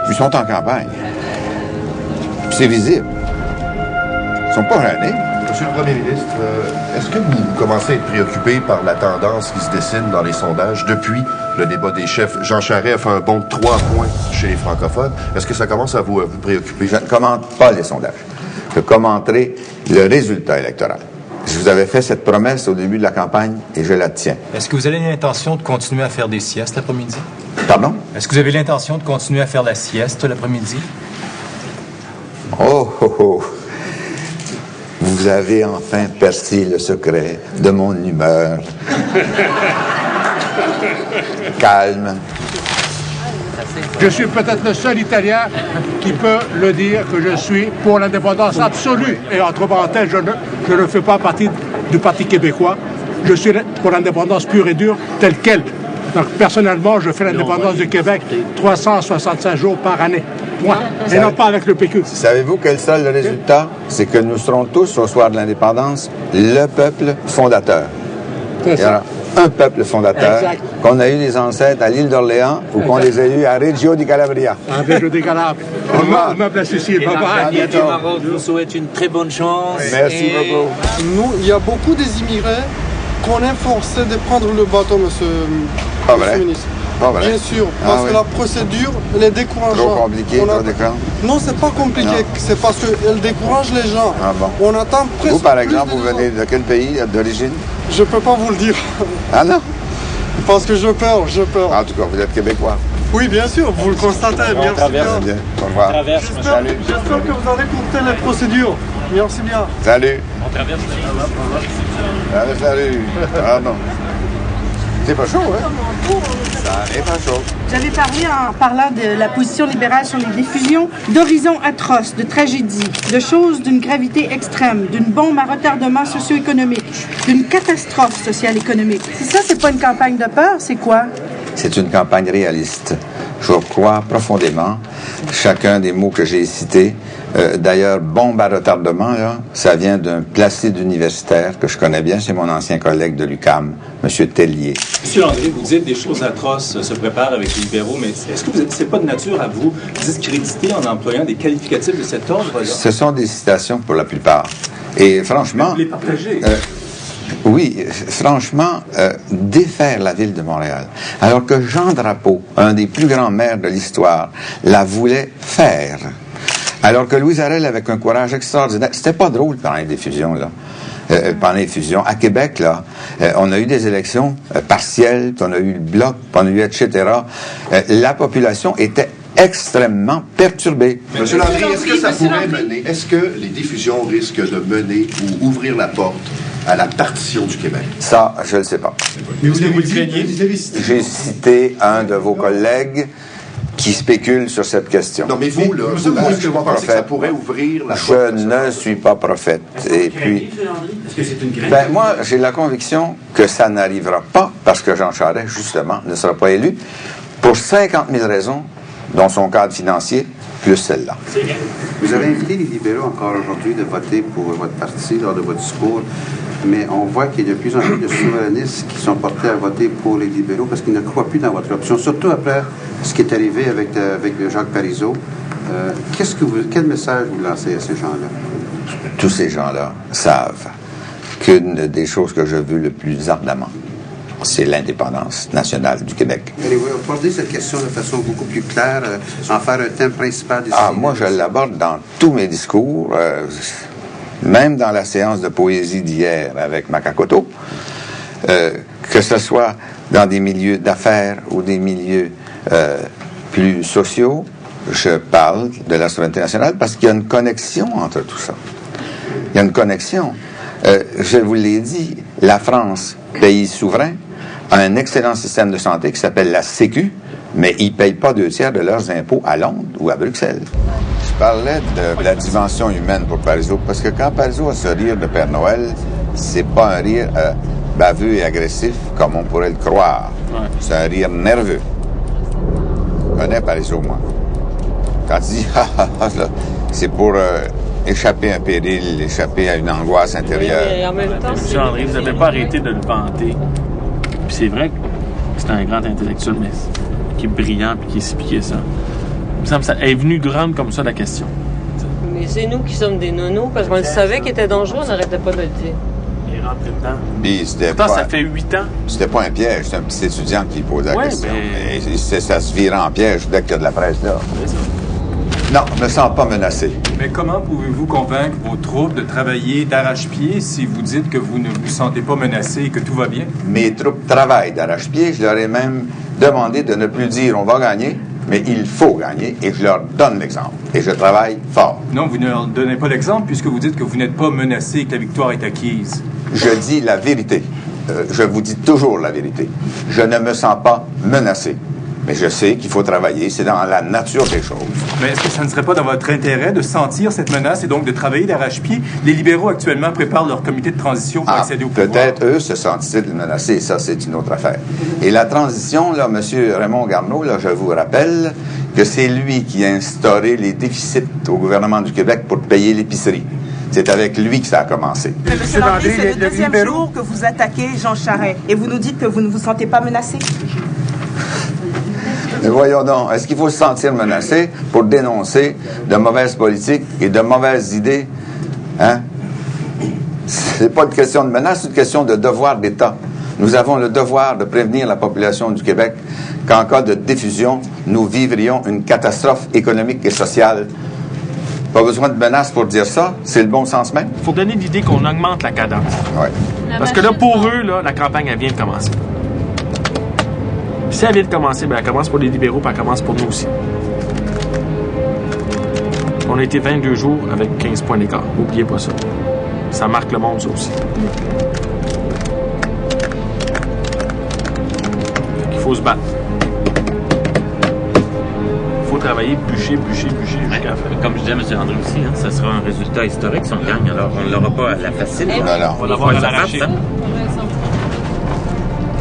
Ils sont en campagne. C'est visible. Ils sont pas gênés. Monsieur le Premier ministre, est-ce que vous commencez à être préoccupé par la tendance qui se dessine dans les sondages depuis le débat des chefs? Jean Charest a fait un bond de 3 points chez les francophones. Est-ce que ça commence à vous préoccuper? Je ne commente pas les sondages. Je commenterai le résultat électoral. Je vous avais fait cette promesse au début de la campagne et je la tiens. Est-ce que vous avez l'intention de continuer à faire des siestes l'après-midi? Pardon? Est-ce que vous avez l'intention de continuer à faire la sieste l'après-midi? Oh, oh, oh. Vous avez enfin percé le secret de mon humeur. Calme. Je suis peut-être le seul Italien qui peut le dire que je suis pour l'indépendance absolue. Et entre parenthèses, je ne fais pas partie du Parti québécois. Je suis pour l'indépendance pure et dure, telle qu'elle. Donc, personnellement, je fais l'indépendance du Québec 365 jours par année. Moi, et non pas avec le PQ. Savez-vous quel sera le résultat? C'est que nous serons tous, au soir de l'indépendance, le peuple fondateur. Il y aura un peuple fondateur, qu'on a eu les ancêtres à l'île d'Orléans ou qu'on les a eu à Reggio di Calabria. À Reggio di Calabria. On me place ici. À bientôt. Je vous souhaite une très bonne chance. Merci beaucoup. Nous, il y a beaucoup des immigrés qu'on est forcé de prendre le bateau, monsieur le ministre. Bien sûr, parce que la procédure, elle est décourageante. Trop compliqué, trop décourageant? Non, c'est pas compliqué, c'est parce qu'elle décourage les gens. Ah bon. On attend presque. Vous, par exemple, vous venez de quel pays d'origine? Je peux pas vous le dire. Ah non? Parce que je peur. En tout cas, vous êtes québécois. Oui, bien sûr, vous le constatez. Merci bien. Au revoir. J'espère que vous allez courter les procédures. Merci bien. Salut. On traverse. Salut. Ah non. C'est pas chaud, hein? Ça n'est pas chaud. Vous avez parlé en parlant de la position libérale sur les diffusions d'horizons atroces, de tragédies, de choses d'une gravité extrême, d'une bombe à retardement socio-économique, d'une catastrophe sociale-économique. Si ça, c'est pas une campagne de peur, c'est quoi? C'est une campagne réaliste. Je crois profondément chacun des mots que j'ai cités. D'ailleurs, bombe à retardement, là, ça vient d'un placide universitaire que je connais bien, c'est mon ancien collègue de l'UQAM, M. Tellier. Monsieur Landry, vous dites des choses atroces se préparent avec les libéraux, mais est-ce que c'est pas de nature à vous discréditer en employant des qualificatifs de cet ordre-là? Ce sont des citations pour la plupart. Et franchement... Mais vous les partagez. Oui, franchement, défaire la ville de Montréal, alors que Jean Drapeau, un des plus grands maires de l'histoire, la voulait faire, alors que Louis Arel, avec un courage extraordinaire, c'était pas drôle pendant les diffusions, là. Pendant les fusions. À Québec, là, on a eu des élections partielles, puis on a eu le Bloc, puis on a eu etc. La population était extrêmement perturbée. Monsieur Landry, est-ce que ça pourrait mener, est-ce que les diffusions risquent de mener ou ouvrir la porte à la partition du Québec? Ça, je ne sais pas. Mais vous le craignez? J'ai cité un de vos collègues qui spécule sur cette question. Non, mais vous, là, est-ce que vous pensez que ça pourrait ouvrir la porte? Je ne suis pas prophète. Et puis, est-ce que c'est une crainte? ben, moi, j'ai la conviction que ça n'arrivera pas parce que Jean Charest, justement, ne sera pas élu pour 50 000 raisons, dont son cadre financier, plus celle-là. Vous avez invité les libéraux encore aujourd'hui de voter pour votre parti lors de votre discours, mais on voit qu'il y a de plus en plus de souverainistes qui sont portés à voter pour les libéraux parce qu'ils ne croient plus dans votre option, surtout après ce qui est arrivé avec Jacques Parizeau. Quel message vous lancez à ces gens-là? Tous ces gens-là savent qu'une des choses que je veux le plus ardemment, c'est l'indépendance nationale du Québec. Allez-vous aborder cette question de façon beaucoup plus claire, en faire un thème principal des moi, je l'aborde dans tous mes discours, même dans la séance de poésie d'hier avec Makakoto, que ce soit dans des milieux d'affaires ou des milieux plus sociaux, je parle de la souveraineté nationale parce qu'il y a une connexion entre tout ça. Il y a une connexion. Je vous l'ai dit, la France, pays souverain, a un excellent système de santé qui s'appelle la Sécu, mais ils ne payent pas 2/3 de leurs impôts à Londres ou à Bruxelles. Je parlais de la dimension humaine pour Parizeau, parce que quand Parizeau a ce rire de Père Noël, c'est pas un rire baveux et agressif comme on pourrait le croire. Ouais. C'est un rire nerveux. Je connais Parizeau, moi. Quand il dit c'est pour échapper à un péril, échapper à une angoisse intérieure. Mais en même temps, M. André, vous n'avez pas arrêté de le vanter. Puis c'est vrai que c'est un grand intellectuel, mais qui est brillant puis qui est si piqué ça. Il me semble que ça est venu grande comme ça la question. Mais c'est nous qui sommes des nonos, parce qu'on le savait qu'il était dangereux, on n'arrêtait pas de le dire. Il est rentré dedans. Puis pourtant, ça fait 8 ans. C'était pas un piège, c'était un petit étudiant qui posait la question. Mais... ça se vire en piège dès qu'il y a de la presse là. Non, je ne me sens pas menacé. Mais comment pouvez-vous convaincre vos troupes de travailler d'arrache-pied si vous dites que vous ne vous sentez pas menacé et que tout va bien? Mes troupes travaillent d'arrache-pied. Je leur ai même demandé de ne plus dire on va gagner, mais il faut gagner, et je leur donne l'exemple. Et je travaille fort. Non, vous ne leur donnez pas l'exemple puisque vous dites que vous n'êtes pas menacé et que la victoire est acquise. Je dis la vérité. Je vous dis toujours la vérité. Je ne me sens pas menacé. Mais je sais qu'il faut travailler, c'est dans la nature des choses. Mais est-ce que ça ne serait pas dans votre intérêt de sentir cette menace et donc de travailler d'arrache-pied? Les libéraux actuellement préparent leur comité de transition pour accéder au pouvoir. Peut-être eux se sentent-ils menacés, ça c'est une autre affaire. Et la transition, là, M. Raymond Garneau, là, je vous rappelle que c'est lui qui a instauré les déficits au gouvernement du Québec pour payer l'épicerie. C'est avec lui que ça a commencé. Mais M. Landry, c'est le deuxième jour que vous attaquez Jean Charest et vous nous dites que vous ne vous sentez pas menacé. Mais voyons donc, est-ce qu'il faut se sentir menacé pour dénoncer de mauvaises politiques et de mauvaises idées? Hein? C'est pas une question de menace, c'est une question de devoir d'État. Nous avons le devoir de prévenir la population du Québec qu'en cas de diffusion, nous vivrions une catastrophe économique et sociale. Pas besoin de menace pour dire ça, c'est le bon sens même. Il faut donner l'idée qu'on augmente la cadence. Ouais. Parce que là, pour eux, là, la campagne, elle vient de commencer. Puis si elle vient de commencer, bien, elle commence pour les libéraux, puis elle commence pour nous aussi. On a été 22 jours avec 15 points d'écart. N'oubliez pas ça. Ça marque le monde, ça aussi. Il faut se battre. Il faut travailler, bûcher jusqu'à la fin. Comme je disais à M. André aussi, hein, ça sera un résultat historique si on gagne. Alors, on ne l'aura pas à la facile. Non. On va l'avoir à l'arraché.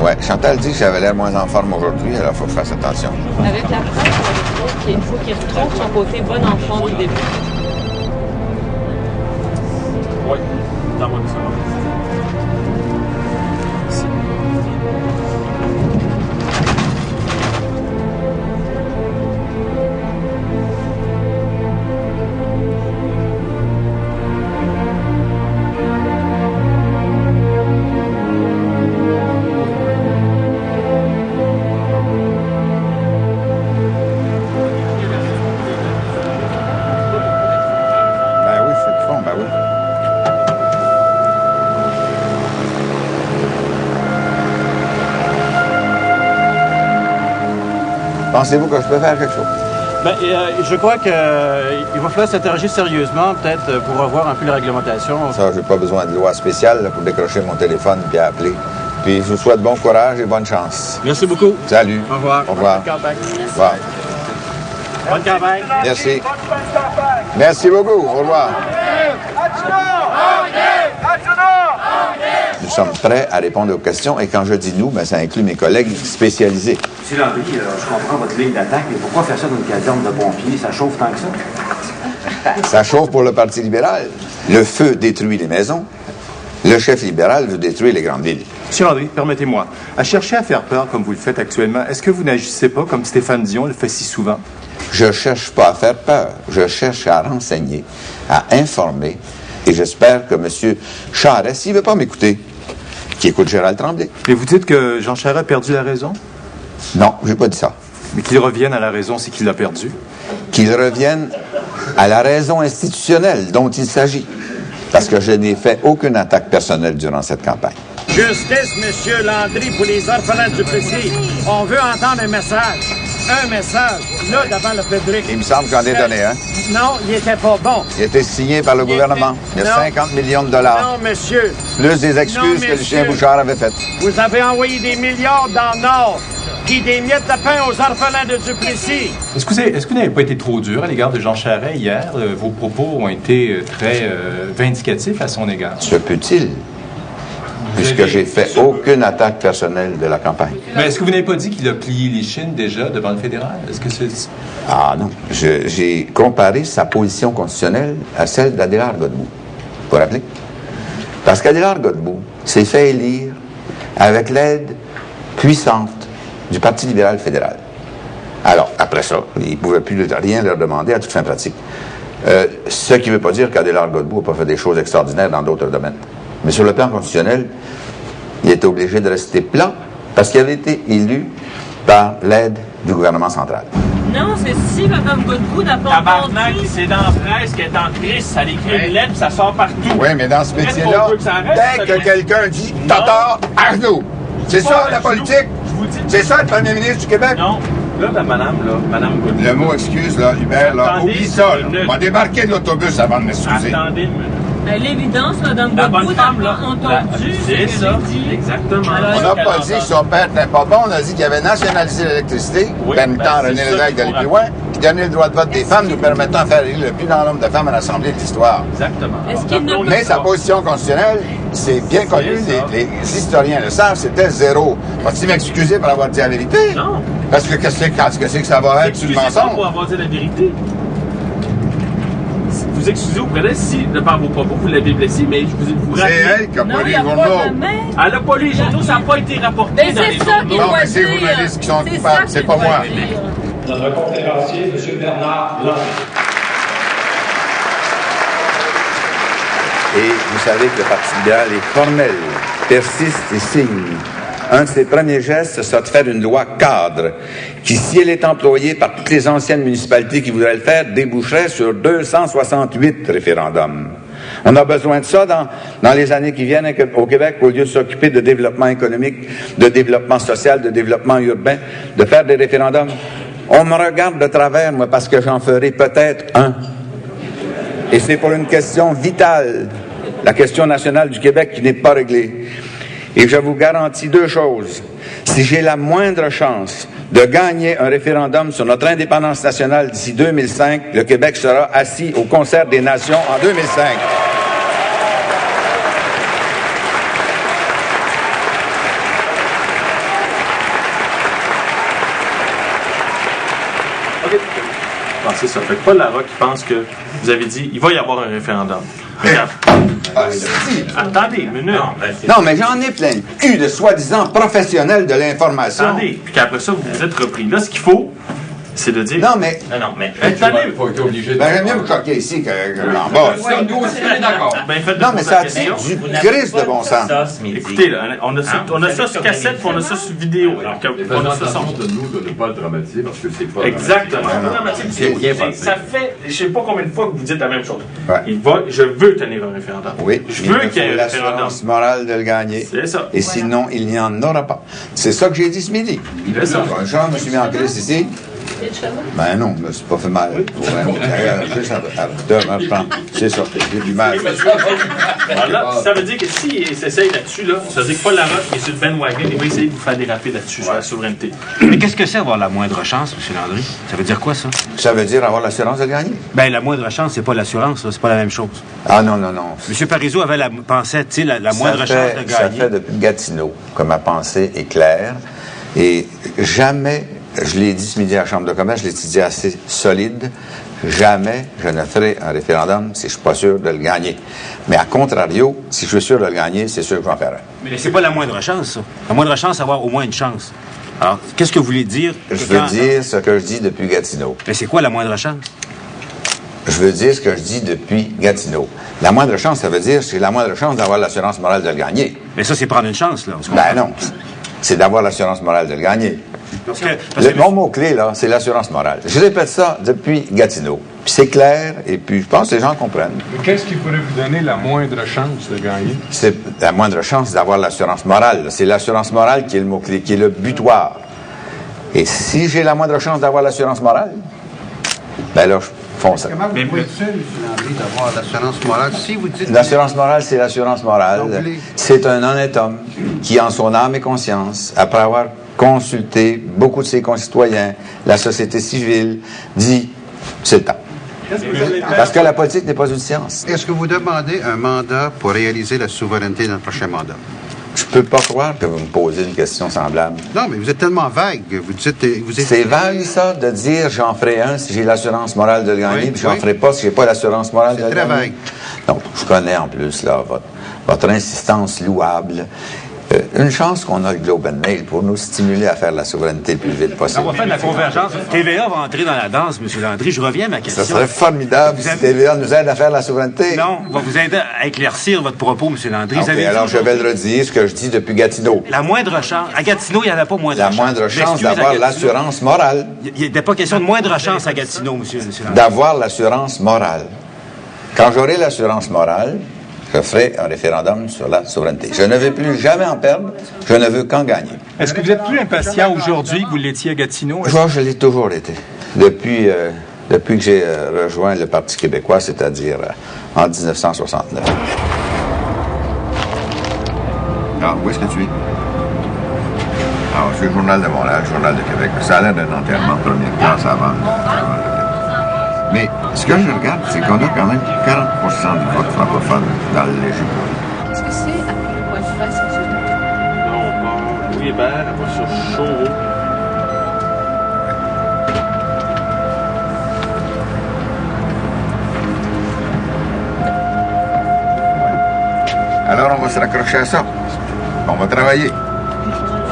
Oui, Chantal dit que j'avais l'air moins en forme aujourd'hui, alors il faut que je fasse attention. Avec la preuve, il faut qu'il retrouve son côté bon enfant du début. Oui, dans mon histoire. Pensez-vous que je peux faire quelque chose? Bien, je crois qu'il va falloir s'interroger sérieusement, peut-être, pour revoir un peu la réglementation. Ça, j'ai pas besoin de loi spéciale là, pour décrocher mon téléphone puis appeler. Puis je vous souhaite bon courage et bonne chance. Merci beaucoup. Salut. Au revoir. Au revoir. Bonne campagne. Au revoir. Bonne campagne. Merci. Merci beaucoup. Au revoir. Nous sommes prêts à répondre aux questions et quand je dis nous, ben, ça inclut mes collègues spécialisés. M. Landry, je comprends votre ligne d'attaque, mais pourquoi faire ça dans une caserne de pompiers? Ça chauffe tant que ça? Ça chauffe pour le Parti libéral. Le feu détruit les maisons. Le chef libéral veut détruire les grandes villes. M. Landry, permettez-moi. À chercher à faire peur comme vous le faites actuellement, est-ce que vous n'agissez pas comme Stéphane Dion le fait si souvent? Je cherche pas à faire peur. Je cherche à renseigner, à informer. Et j'espère que M. Charest, s'il ne veut pas m'écouter, qu'il écoute Gérald Tremblay. Mais vous dites que Jean Charest a perdu la raison? Non, j'ai pas dit ça. Mais qu'il revienne à la raison, c'est qu'il l'a perdu. Qu'il revienne à la raison institutionnelle dont il s'agit. Parce que je n'ai fait aucune attaque personnelle durant cette campagne. Justice, M. Landry, pour les orphelins du Plessis. On veut entendre un message. Un message, là, devant le public. Il me semble que j'en ai donné un. Non, il était pas bon. Il a été signé par le gouvernement. Il y a 50 millions de dollars. Non, monsieur. Plus des excuses que Lucien Bouchard avait faites. Vous avez envoyé des milliards dans le Nord, puis des miettes de pain aux orphelins de Duplessis. Est-ce que vous n'avez pas été trop dur à l'égard de Jean Charest hier? Vos propos ont été très vindicatifs à son égard. Se peut-il? Puisque j'ai fait aucune attaque personnelle de la campagne. Mais est-ce que vous n'avez pas dit qu'il a plié les chines déjà devant le fédéral? Est-ce que c'est... Ah non. J'ai comparé sa position constitutionnelle à celle d'Adélard Godbout. Vous vous rappelez? Parce qu'Adélard Godbout s'est fait élire avec l'aide puissante du Parti libéral fédéral. Alors, après ça, il ne pouvait plus rien leur demander à toute fin pratique. Ce qui ne veut pas dire qu'Adélard Godbout n'a pas fait des choses extraordinaires dans d'autres domaines. Mais sur le plan constitutionnel, il était obligé de rester plat parce qu'il avait été élu par l'aide du gouvernement central. Non, c'est si Mme Godbout n'a pas Tabarnak, c'est dans la presse qu'elle est en crise, ça écrit une lettre, ça sort partout. Oui, mais dans ce métier-là, dès que quelqu'un dit « T'as tort, à genoux », c'est ça la politique. C'est ça, le premier ministre du Québec? Non. Là, madame Gaudreau. Le mot excuse, là, Hubert, là, oublie ça, là. On va débarquer de l'autobus avant de m'excuser. Attendez une minute. À l'évidence, Mme Godbout n'a pas entendu ce que ça. j'ai dit. Exactement. On n'a pas dit que son père n'était pas bon, on a dit qu'il avait nationalisé l'électricité, permettant à René Lévesque d'aller plus loin, puis donner le droit de vote des femmes, nous permettant de faire élire le plus grand nombre de femmes à l'Assemblée de l'histoire. Exactement. Mais sa position constitutionnelle, c'est bien connu, les historiens le savent, c'était 0. Vas-tu m'excuser pour avoir dit la vérité? Non. Parce que qu'est-ce que ça va être sur le mensonge? Pas pour avoir dit la vérité. Vous excusez auprès d'elle si, de par vos propos, vous l'avez blessée, mais je vous rappelle. C'est elle qui n'a pas lu les journaux. Elle n'a pas lu les journaux, ça n'a pas été rapporté dans les journaux. Non, mais c'est les journalistes qui sont coupables, c'est pas moi. Notre conférencier, M. Bernard Landry. Et vous savez que le Parti libéral est formel, persiste et signe. Un de ses premiers gestes, ce sera de faire une loi cadre qui, si elle est employée par toutes les anciennes municipalités qui voudraient le faire, déboucherait sur 268 référendums. On a besoin de ça dans les années qui viennent au Québec, au lieu de s'occuper de développement économique, de développement social, de développement urbain, de faire des référendums. On me regarde de travers, moi, parce que j'en ferai peut-être un. Et c'est pour une question vitale, la question nationale du Québec qui n'est pas réglée. Et je vous garantis deux choses. Si j'ai la moindre chance de gagner un référendum sur notre indépendance nationale d'ici 2005, le Québec sera assis au concert des nations en 2005. OK. Pensez ça. Fait que Paul Larocque qui pense que vous avez dit il va y avoir un référendum. Regarde. Attendez une minute. Non, mais j'en ai plein le cul de soi-disant professionnels de l'information. Attendez, puis qu'après ça, vous vous êtes repris. Là, ce qu'il faut, c'est de dire... Non, mais... Non, mais... Attendez. J'aime mieux vous choquer ici que en bas. Non, mais ça tient du Christ de bon sens. Écoutez, là, on a ça sur cassette, puis on a ça sur vidéo. On a ça sur... de nous de ne pas le dramatiser, parce que c'est pas... Exactement. Ça fait, je sais pas combien de fois que vous dites la même chose. Je veux tenir un référendum. Oui, je veux qu'il y ait un référendum. L'assurance morale de le gagner. C'est ça. Et sinon, il n'y en aura pas. C'est ça que j'ai dit ce midi. C'est ça. Je me suis mis en crise ici. Ben non, je me suis pas fait mal. C'est ça, j'ai du mal. Alors là, ça veut dire que s'il s'essaye là-dessus, là, ça veut dire que Paul Larocque est sur le bandwagon, il va essayer de vous faire déraper là-dessus, sur la souveraineté. Mais qu'est-ce que c'est avoir la moindre chance, M. Landry? Ça veut dire quoi, ça? Ça veut dire avoir l'assurance de gagner. Ben, la moindre chance, c'est pas l'assurance, c'est pas la même chose. Ah non, non, non. M. Parizeau avait pensait, tu sais, la moindre chance de gagner. Ça fait depuis Gatineau que ma pensée est claire. Et jamais... Je l'ai dit ce midi à la Chambre de commerce, je l'ai dit assez solide. Jamais je ne ferai un référendum si je ne suis pas sûr de le gagner. Mais à contrario, si je suis sûr de le gagner, c'est sûr que j'en ferai. Mais c'est pas la moindre chance, ça. La moindre chance, c'est avoir au moins une chance. Alors, qu'est-ce que vous voulez dire? Je veux dire ce que je dis depuis Gatineau. Mais c'est quoi la moindre chance? Je veux dire ce que je dis depuis Gatineau. La moindre chance, ça veut dire c'est la moindre chance d'avoir l'assurance morale de le gagner. Mais ça, c'est prendre une chance, là. Ben non. C'est d'avoir l'assurance morale de le gagner. Mon mot-clé, là, c'est l'assurance morale. Je répète ça depuis Gatineau. Puis c'est clair, et puis je pense que les gens comprennent. Mais qu'est-ce qui pourrait vous donner la moindre chance de gagner? C'est la moindre chance d'avoir l'assurance morale. C'est l'assurance morale qui est le mot-clé, qui est le butoir. Et si j'ai la moindre chance d'avoir l'assurance morale, ben là, je fonce. Comment vous pouvez être sûr, M. Landry, d'avoir l'assurance morale? Si vous dites... L'assurance morale, c'est l'assurance morale. C'est un honnête homme qui, en son âme et conscience, après avoir consulté beaucoup de ses concitoyens, la société civile, dit c'est le temps. Parce que la politique n'est pas une science. Est-ce que vous demandez un mandat pour réaliser la souveraineté dans le prochain mandat? Je peux pas croire que vous me posez une question semblable. Non, mais vous êtes tellement vague. Vous dites... C'est vague, ça, de dire j'en ferai un si j'ai l'assurance morale de le gagner, puis j'en ferai pas si j'ai pas l'assurance morale de le gagner. C'est très vague. Donc, je connais en plus là votre insistance louable. Une chance qu'on a le Globe and Mail pour nous stimuler à faire la souveraineté le plus vite possible. On va faire de la convergence. TVA va entrer dans la danse, M. Landry. Je reviens à ma question. Ça serait formidable si TVA nous aide à faire la souveraineté. Non, va vous aider à éclaircir votre propos, M. Landry. Okay, alors je vais le redire, ce que je dis depuis Gatineau. La moindre chance. À Gatineau, il n'y avait pas moindre chance. La moindre chance d'avoir l'assurance morale. Il n'était pas question de moindre chance à Gatineau, M. Landry. D'avoir l'assurance morale. Quand j'aurai l'assurance morale, je ferai un référendum sur la souveraineté. Je ne veux plus jamais en perdre, je ne veux qu'en gagner. Est-ce que vous êtes plus impatient aujourd'hui que vous l'étiez à Gatineau? Je l'ai toujours été. Depuis que j'ai rejoint le Parti québécois, c'est-à-dire en 1969. Alors, où est-ce que tu es? Alors, c'est le Journal de Montréal, le Journal de Québec. Ça a l'air d'un enterrement de première classe avant le Mais ce que je regarde, c'est qu'on a quand même 40% du vote francophone dans le législatif. Est-ce que c'est après le point de presse que Non, on part Louis Hébert, après sur Chauveau. Alors, on va se raccrocher à ça. On va travailler.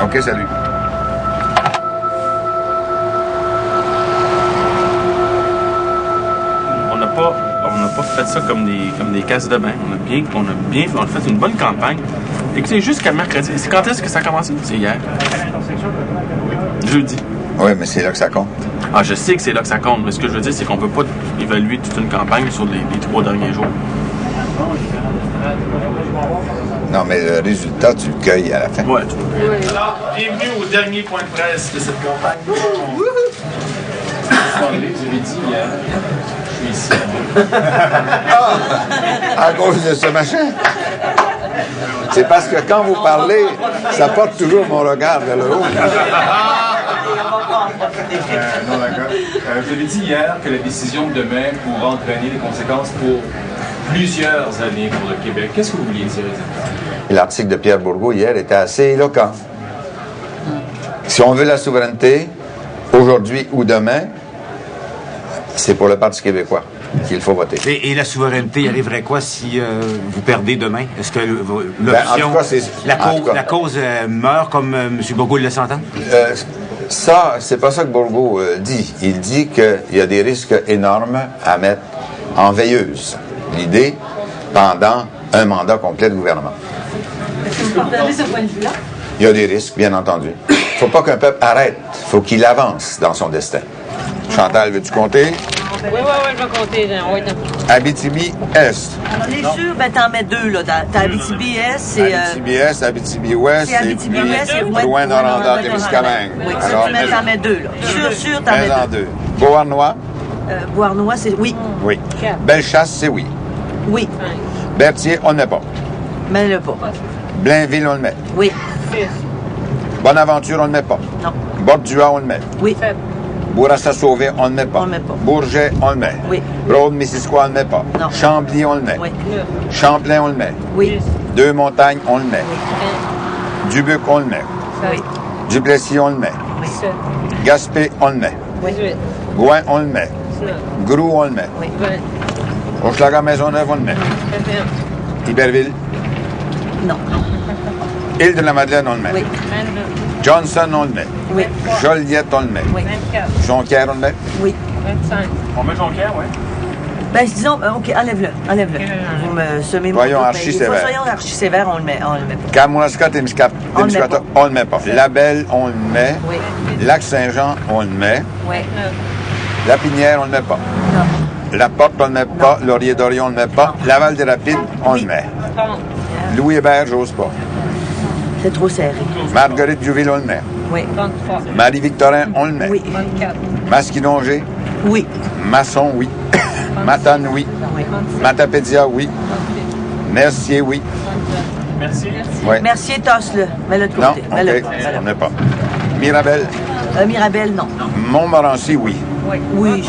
OK, salut. On n'a pas fait ça comme des caisses de bain. On a fait une bonne campagne. Écoutez, jusqu'à mercredi. C'est quand est-ce que ça a commencé? C'est hier. Jeudi. Oui, mais c'est là que ça compte. Ah, je sais que c'est là que ça compte, mais ce que je veux dire, c'est qu'on peut pas évaluer toute une campagne sur les 3 derniers jours. Non, mais le résultat, tu le cueilles à la fin. Ouais, tu peux. Alors, bienvenue au dernier point de presse de cette campagne. Vous avez dit hier, je suis ici. À cause de ce machin? C'est parce que quand vous parlez, ça porte toujours mon regard vers le haut. Non, d'accord. Vous avez dit hier que la décision de demain pourra entraîner des conséquences pour plusieurs années pour le Québec. Qu'est-ce que vous vouliez dire exactement? L'article de Pierre Bourgault hier était assez éloquent. Si on veut la souveraineté, aujourd'hui ou demain, c'est pour le Parti québécois qu'il faut voter. Et la souveraineté arriverait quoi si vous perdez demain? Est-ce que l'option, la cause meurt comme M. Bourgault le laisse entendre? Ça, c'est pas ça que Bourgault dit. Il dit qu'il y a des risques énormes à mettre en veilleuse l'idée pendant un mandat complet de gouvernement. Est-ce que vous partagez ce point de vue-là? Il y a des risques, bien entendu. Il ne faut pas qu'un peuple arrête. Il faut qu'il avance dans son destin. Chantal, veux-tu compter? Oui, je vais compter. Abitibi-Est. On est sûr, ben t'en mets 2, là. T'as Abitibi-Est, c'est... Abitibi-Est, Abitibi-Ouest, c'est Abitibi-Ouest, c'est Rouyn-Noranda-Témiscamingue. Oui, t'en mets 2, là. Sûr, t'en mets 2. Beauharnois? Beauharnois, c'est... Oui. Oui. Bellechasse, c'est oui. Oui. Berthier, on ne met pas. Mais le pas. Blainville, on le met. Oui. Bonaventure, on ne met pas. Non. Bordua, on le met. Oui. Bourassa-Sauvé, on ne met pas. On ne met pas. Bourget, on le met. Oui. Broad-Missisquoi, on ne met pas. Non. Chambly, on le met. Oui. Champlain, on le met. Oui. Deux-Montagnes, on le met. Oui. Dubuc, on le met. Oui. Duplessis, on le met. Oui. Gaspé, on le met. Oui. Gouin, on le met. Grou, on le met. Oui. Hochelaga-Maisonneuve, on le met. Iberville? Non. Île-de-la-Madeleine, on le met. Oui. Johnson, on le met. Oui. Joliette, on le met. Oui. Jonquière, on le met. Oui. 25. On met Jonquière, oui. Ben, disons, OK, enlève-le. Vous me semez mon Voyons, doute, Archi-Sévère. Soyons Archi-Sévère, on le met. Kamouraska-Témiscamingue, on le met pas. Labelle, on le met. Oui. Lac-Saint-Jean, on le met. Oui. Lapinière, on le met pas. Non. La Porte, on le met pas. Laurier-Dorion, on le met pas. Laval-des-Rapides, on le met. Louis Hébert, j'ose pas. C'est trop serré. Marguerite Duville, on le met. Oui. 33. Marie-Victorin, on le met. Oui. 24. Masquinongé? Oui. Masson, oui. Matane, oui. Matapédia, oui. Mercier, oui. Merci. Oui. Mercier, tosse-le. Mets-le de côté. Non, OK, on n'est pas. Mirabel? Mirabel, non. Montmorency, oui. Oui. Oui.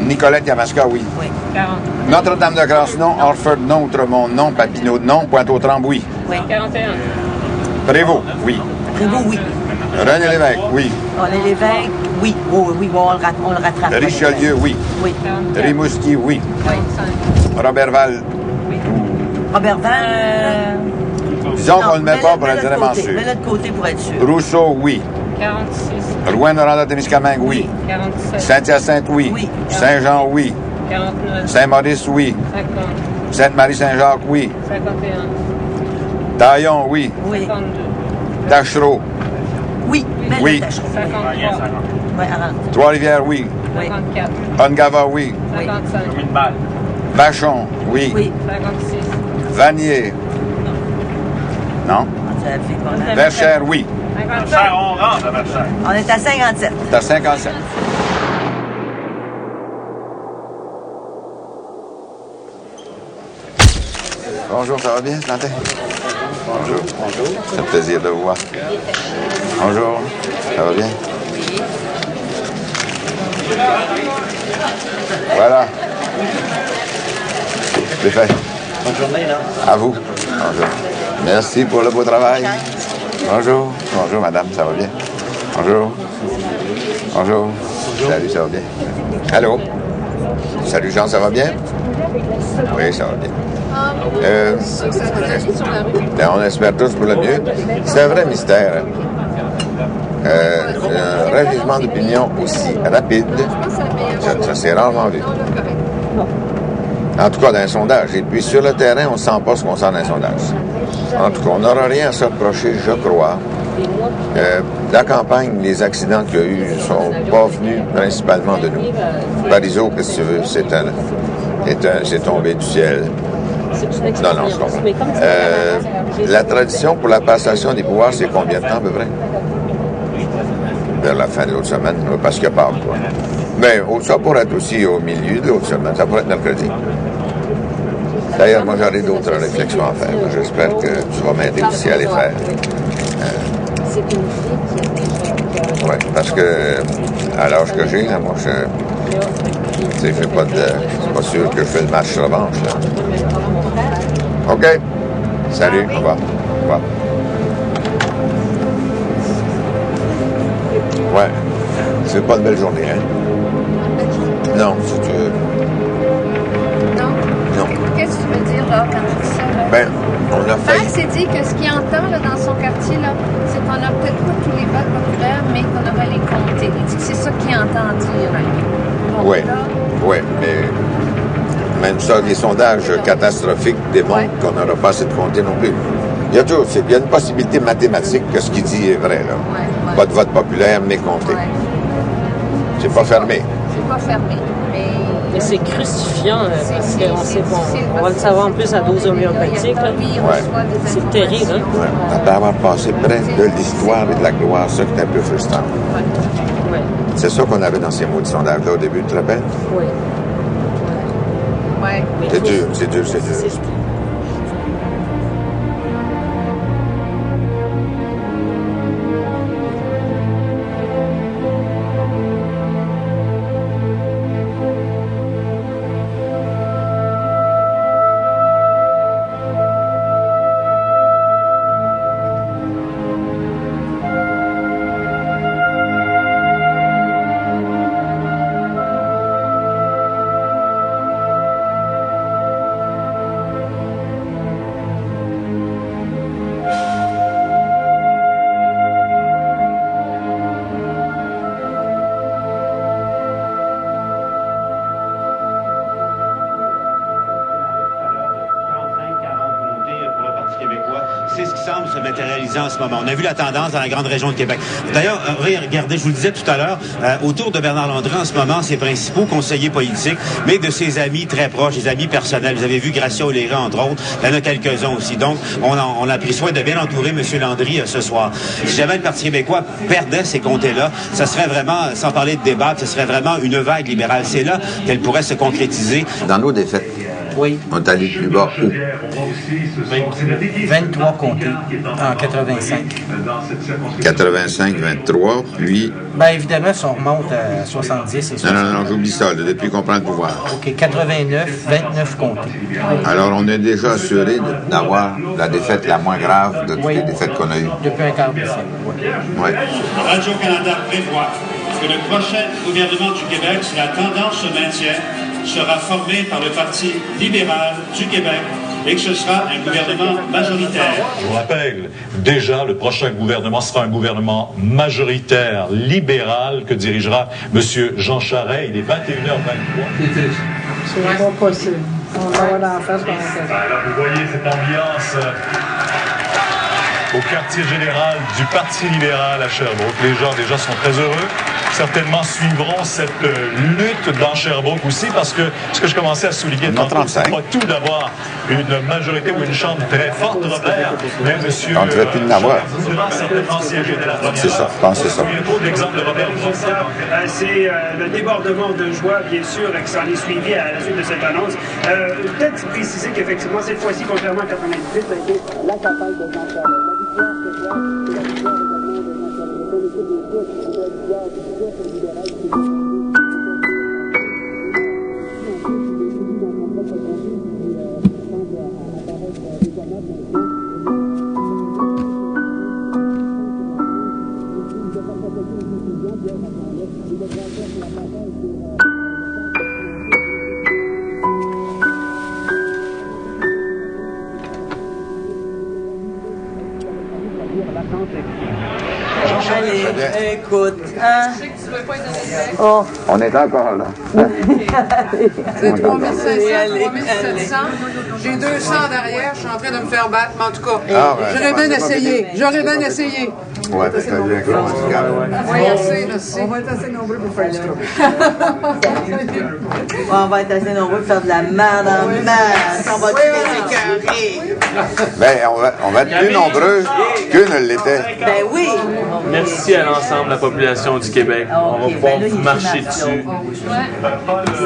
Nicolette-Yamaska, oui. Oui. 40. Notre-Dame-de-Grâce, non. Orford, non. Outremont, non. Papineau, non. Pointe-aux-Trembles, oui. Oui. 41. Prévost, oui. Prévost, oui. René Lévesque, oui. René Lévesque, oui. Oui, bon, on le rattrape. Richelieu, oui. Oui. Rimouski, oui. 25. Robert Val. Robert Val. Disons qu'on ne le met pas pour être vraiment sûr. Mets-le de côté pour être sûr. Rousseau, oui. 46. Rouyn-Noranda-Témiscamingue, oui. 47. Saint-Hyacinthe, oui. Oui. Saint-Jean, oui. 49. Saint-Maurice, oui. 50. Sainte-Marie-Saint-Jacques, oui. 51. Taillon, oui. Oui. 52. Tachereau. Oui. Oui. 53. Oui, arrête. Trois-Rivières, oui. 54. Ongava, oui. 55. Une balle. Vachon, oui. Oui. 56. Vanier. Non? Verchères, oui. Verchères, on rentre à Verchères. On est à 57. T'as 57. Bonjour, ça va bien ce matin? Bonjour. Bonjour. C'est un plaisir de vous voir. Bonjour, ça va bien? Voilà. C'est fait. Bonne journée, là. À vous. Bonjour. Merci pour le beau travail. Bonjour. Bonjour, madame, ça va bien? Bonjour. Bonjour. Salut, ça va bien? Allô? Salut, Jean, ça va bien? Oui, ça va bien. On espère tous pour le mieux. C'est un vrai mystère. Un régiment d'opinion aussi rapide, ça s'est rarement vu. En tout cas, dans un sondage. Et puis, sur le terrain, on ne sent pas ce qu'on sent dans un sondage. En tout cas, on n'aura rien à se reprocher, je crois. La campagne, les accidents qu'il y a eu ne sont pas venus principalement de nous. Parizeau, qu'est-ce que tu veux, c'est tombé du ciel. Non, je comprends. La tradition pour la passation des pouvoirs, c'est combien de temps à peu près? Vers la fin de l'autre semaine, parce qu'il y a pas quoi. Mais ça pourrait être aussi au milieu de l'autre semaine, ça pourrait être mercredi. D'ailleurs, moi, j'aurai d'autres réflexions à faire. J'espère que tu vas m'aider aussi à les faire. Oui, parce que à l'âge que j'ai, là, moi, c'est pas sûr que je fais le match revanche. Là. OK. Salut, au revoir. Au revoir. Ouais. C'est pas une belle journée, hein? Non, si tu veux. Non. Qu'est-ce que tu veux dire, là, quand tu dis ça? Là? Ben, on a fait. Frank s'est dit que ce qu'il entend là, dans son quartier, là, c'est qu'on n'a peut-être pas tous les votes populaires, mais qu'on aurait les compter. Il dit que c'est ça qu'il entend dire. Oui, oui, mais même ça, les sondages catastrophiques démontrent qu'on n'aura pas assez de compter non plus. Il y a une possibilité mathématique que ce qu'il dit est vrai, là. Pas de vote populaire, mais compté. C'est pas fermé. C'est pas fermé, mais c'est crucifiant, parce qu'on sait on va le savoir en plus à dose homéopathique. C'est terrible. Hein? Ouais. Après avoir passé près de l'histoire et de la gloire, ça qui est un peu frustrant. Ouais. C'est ça qu'on avait dans ces mots de sondage-là au début, tu te rappelles? Oui. Ouais. C'est dur. En ce moment. On a vu la tendance dans la grande région de Québec. D'ailleurs, regardez, je vous le disais tout à l'heure, autour de Bernard Landry en ce moment, ses principaux conseillers politiques, mais de ses amis très proches, ses amis personnels. Vous avez vu Gracia O'Leary, entre autres. Il y en a quelques-uns aussi. Donc, on a pris soin de bien entourer M. Landry ce soir. Si jamais le Parti québécois perdait ces comtés-là, ça serait vraiment, sans parler de débat, ce serait vraiment une vague libérale. C'est là qu'elle pourrait se concrétiser. Dans nos défaites, oui. On est allé plus bas où? 23 comtés en 85. 85, 23, puis... Bien, évidemment, si on remonte à 70 et 70. Non, j'oublie ça, là, depuis qu'on prend le pouvoir. OK, 89, 29 comtés. Alors, on est déjà assuré d'avoir la défaite la moins grave de toutes les défaites qu'on a eues. Depuis un quart de siècle, oui. Radio-Canada prévoit que le prochain gouvernement du Québec, si la tendance se maintient, sera formé par le Parti libéral du Québec et que ce sera un gouvernement majoritaire. Je vous rappelle, déjà, le prochain gouvernement sera un gouvernement majoritaire, libéral, que dirigera M. Jean Charest. Il est 21h23. C'est pas possible. On va voir dans la face. Alors, vous voyez cette ambiance au quartier général du Parti libéral à Sherbrooke. Les gens, déjà, sont très heureux. certainement suivront cette lutte dans Sherbrooke aussi, parce que ce que je commençais à souligner tantôt, c'est pas tout d'avoir une majorité ou une chambre très forte, Robert, mais monsieur... On ne devrait plus de n'avoir. voudra certainement siéger dès la première. C'est ça, je pense que c'est ça. L'exemple de Robert c'est le débordement de joie, bien sûr, qui s'en est suivi à la suite de cette annonce. Peut-être préciser qu'effectivement, cette fois-ci, contrairement à 98, ça a été la campagne de Jean Charest. La victoire, Allez, écoute, hein? Oh. On est encore là. C'est 3500, 3700. J'ai 200 derrière, je suis en train de me faire battre, mais en tout cas, j'aurais bien essayé. J'aurais bien essayé. Ouais, c'est bien, Claude. Oui, assez, merci. On va être assez nombreux pour faire du trouble. On va être assez nombreux pour faire de la merde en masse. On va tous les écœurer. Ben, on va être plus nombreux que ne l'était. Ben oui. Merci à l'ensemble de la population du Québec. On va pouvoir marcher dessus. Paul, vous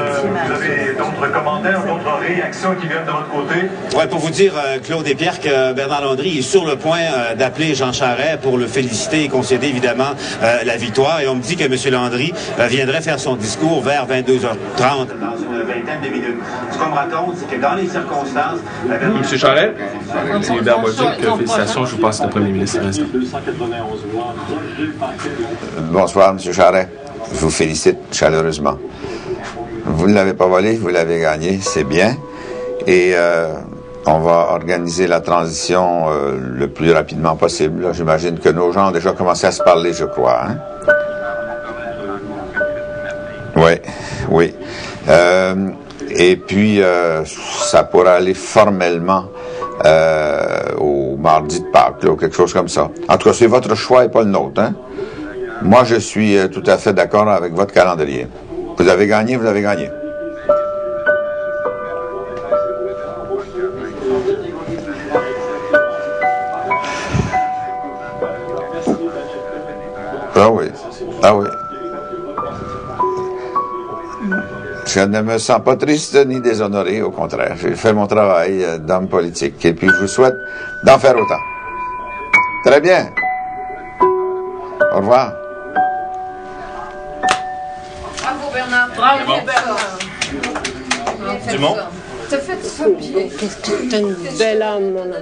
avez d'autres commentaires, d'autres réactions qui viennent de votre côté? Oui, pour vous dire, Claude et Pierre, que Bernard Landry est sur le point d'appeler Jean Charest pour le féliciter et concéder évidemment la victoire. Et on me dit que M. Landry viendrait faire son discours vers 22h30 dans une vingtaine de minutes. Ce qu'on me raconte, c'est que dans les circonstances... M. Charest, c'est Hubert Bolduc. Félicitations, je vous passe le premier ministre à l'instant. Bonsoir, M. Charest. Je vous félicite chaleureusement. Vous ne l'avez pas volé, vous l'avez gagné, c'est bien. Et on va organiser la transition le plus rapidement possible. J'imagine que nos gens ont déjà commencé à se parler, je crois. Hein? Oui. Et puis, ça pourra aller formellement au mardi de Pâques, là, ou quelque chose comme ça. En tout cas, c'est votre choix et pas le nôtre. Hein? Moi, je suis tout à fait d'accord avec votre calendrier. Vous avez gagné, vous avez gagné. Ah oui. Je ne me sens pas triste ni déshonoré, au contraire. J'ai fait mon travail d'homme politique. Et puis, je vous souhaite d'en faire autant. Très bien. Au revoir. Bravo, Bernard. Bravo, Bernard. Dumont. T'as fait ça bien. Qu'est-ce que t'es une belle âme, mon ami.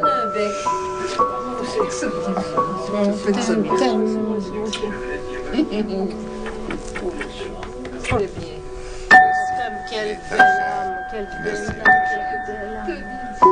Quelle belle âme, quelle belle âme.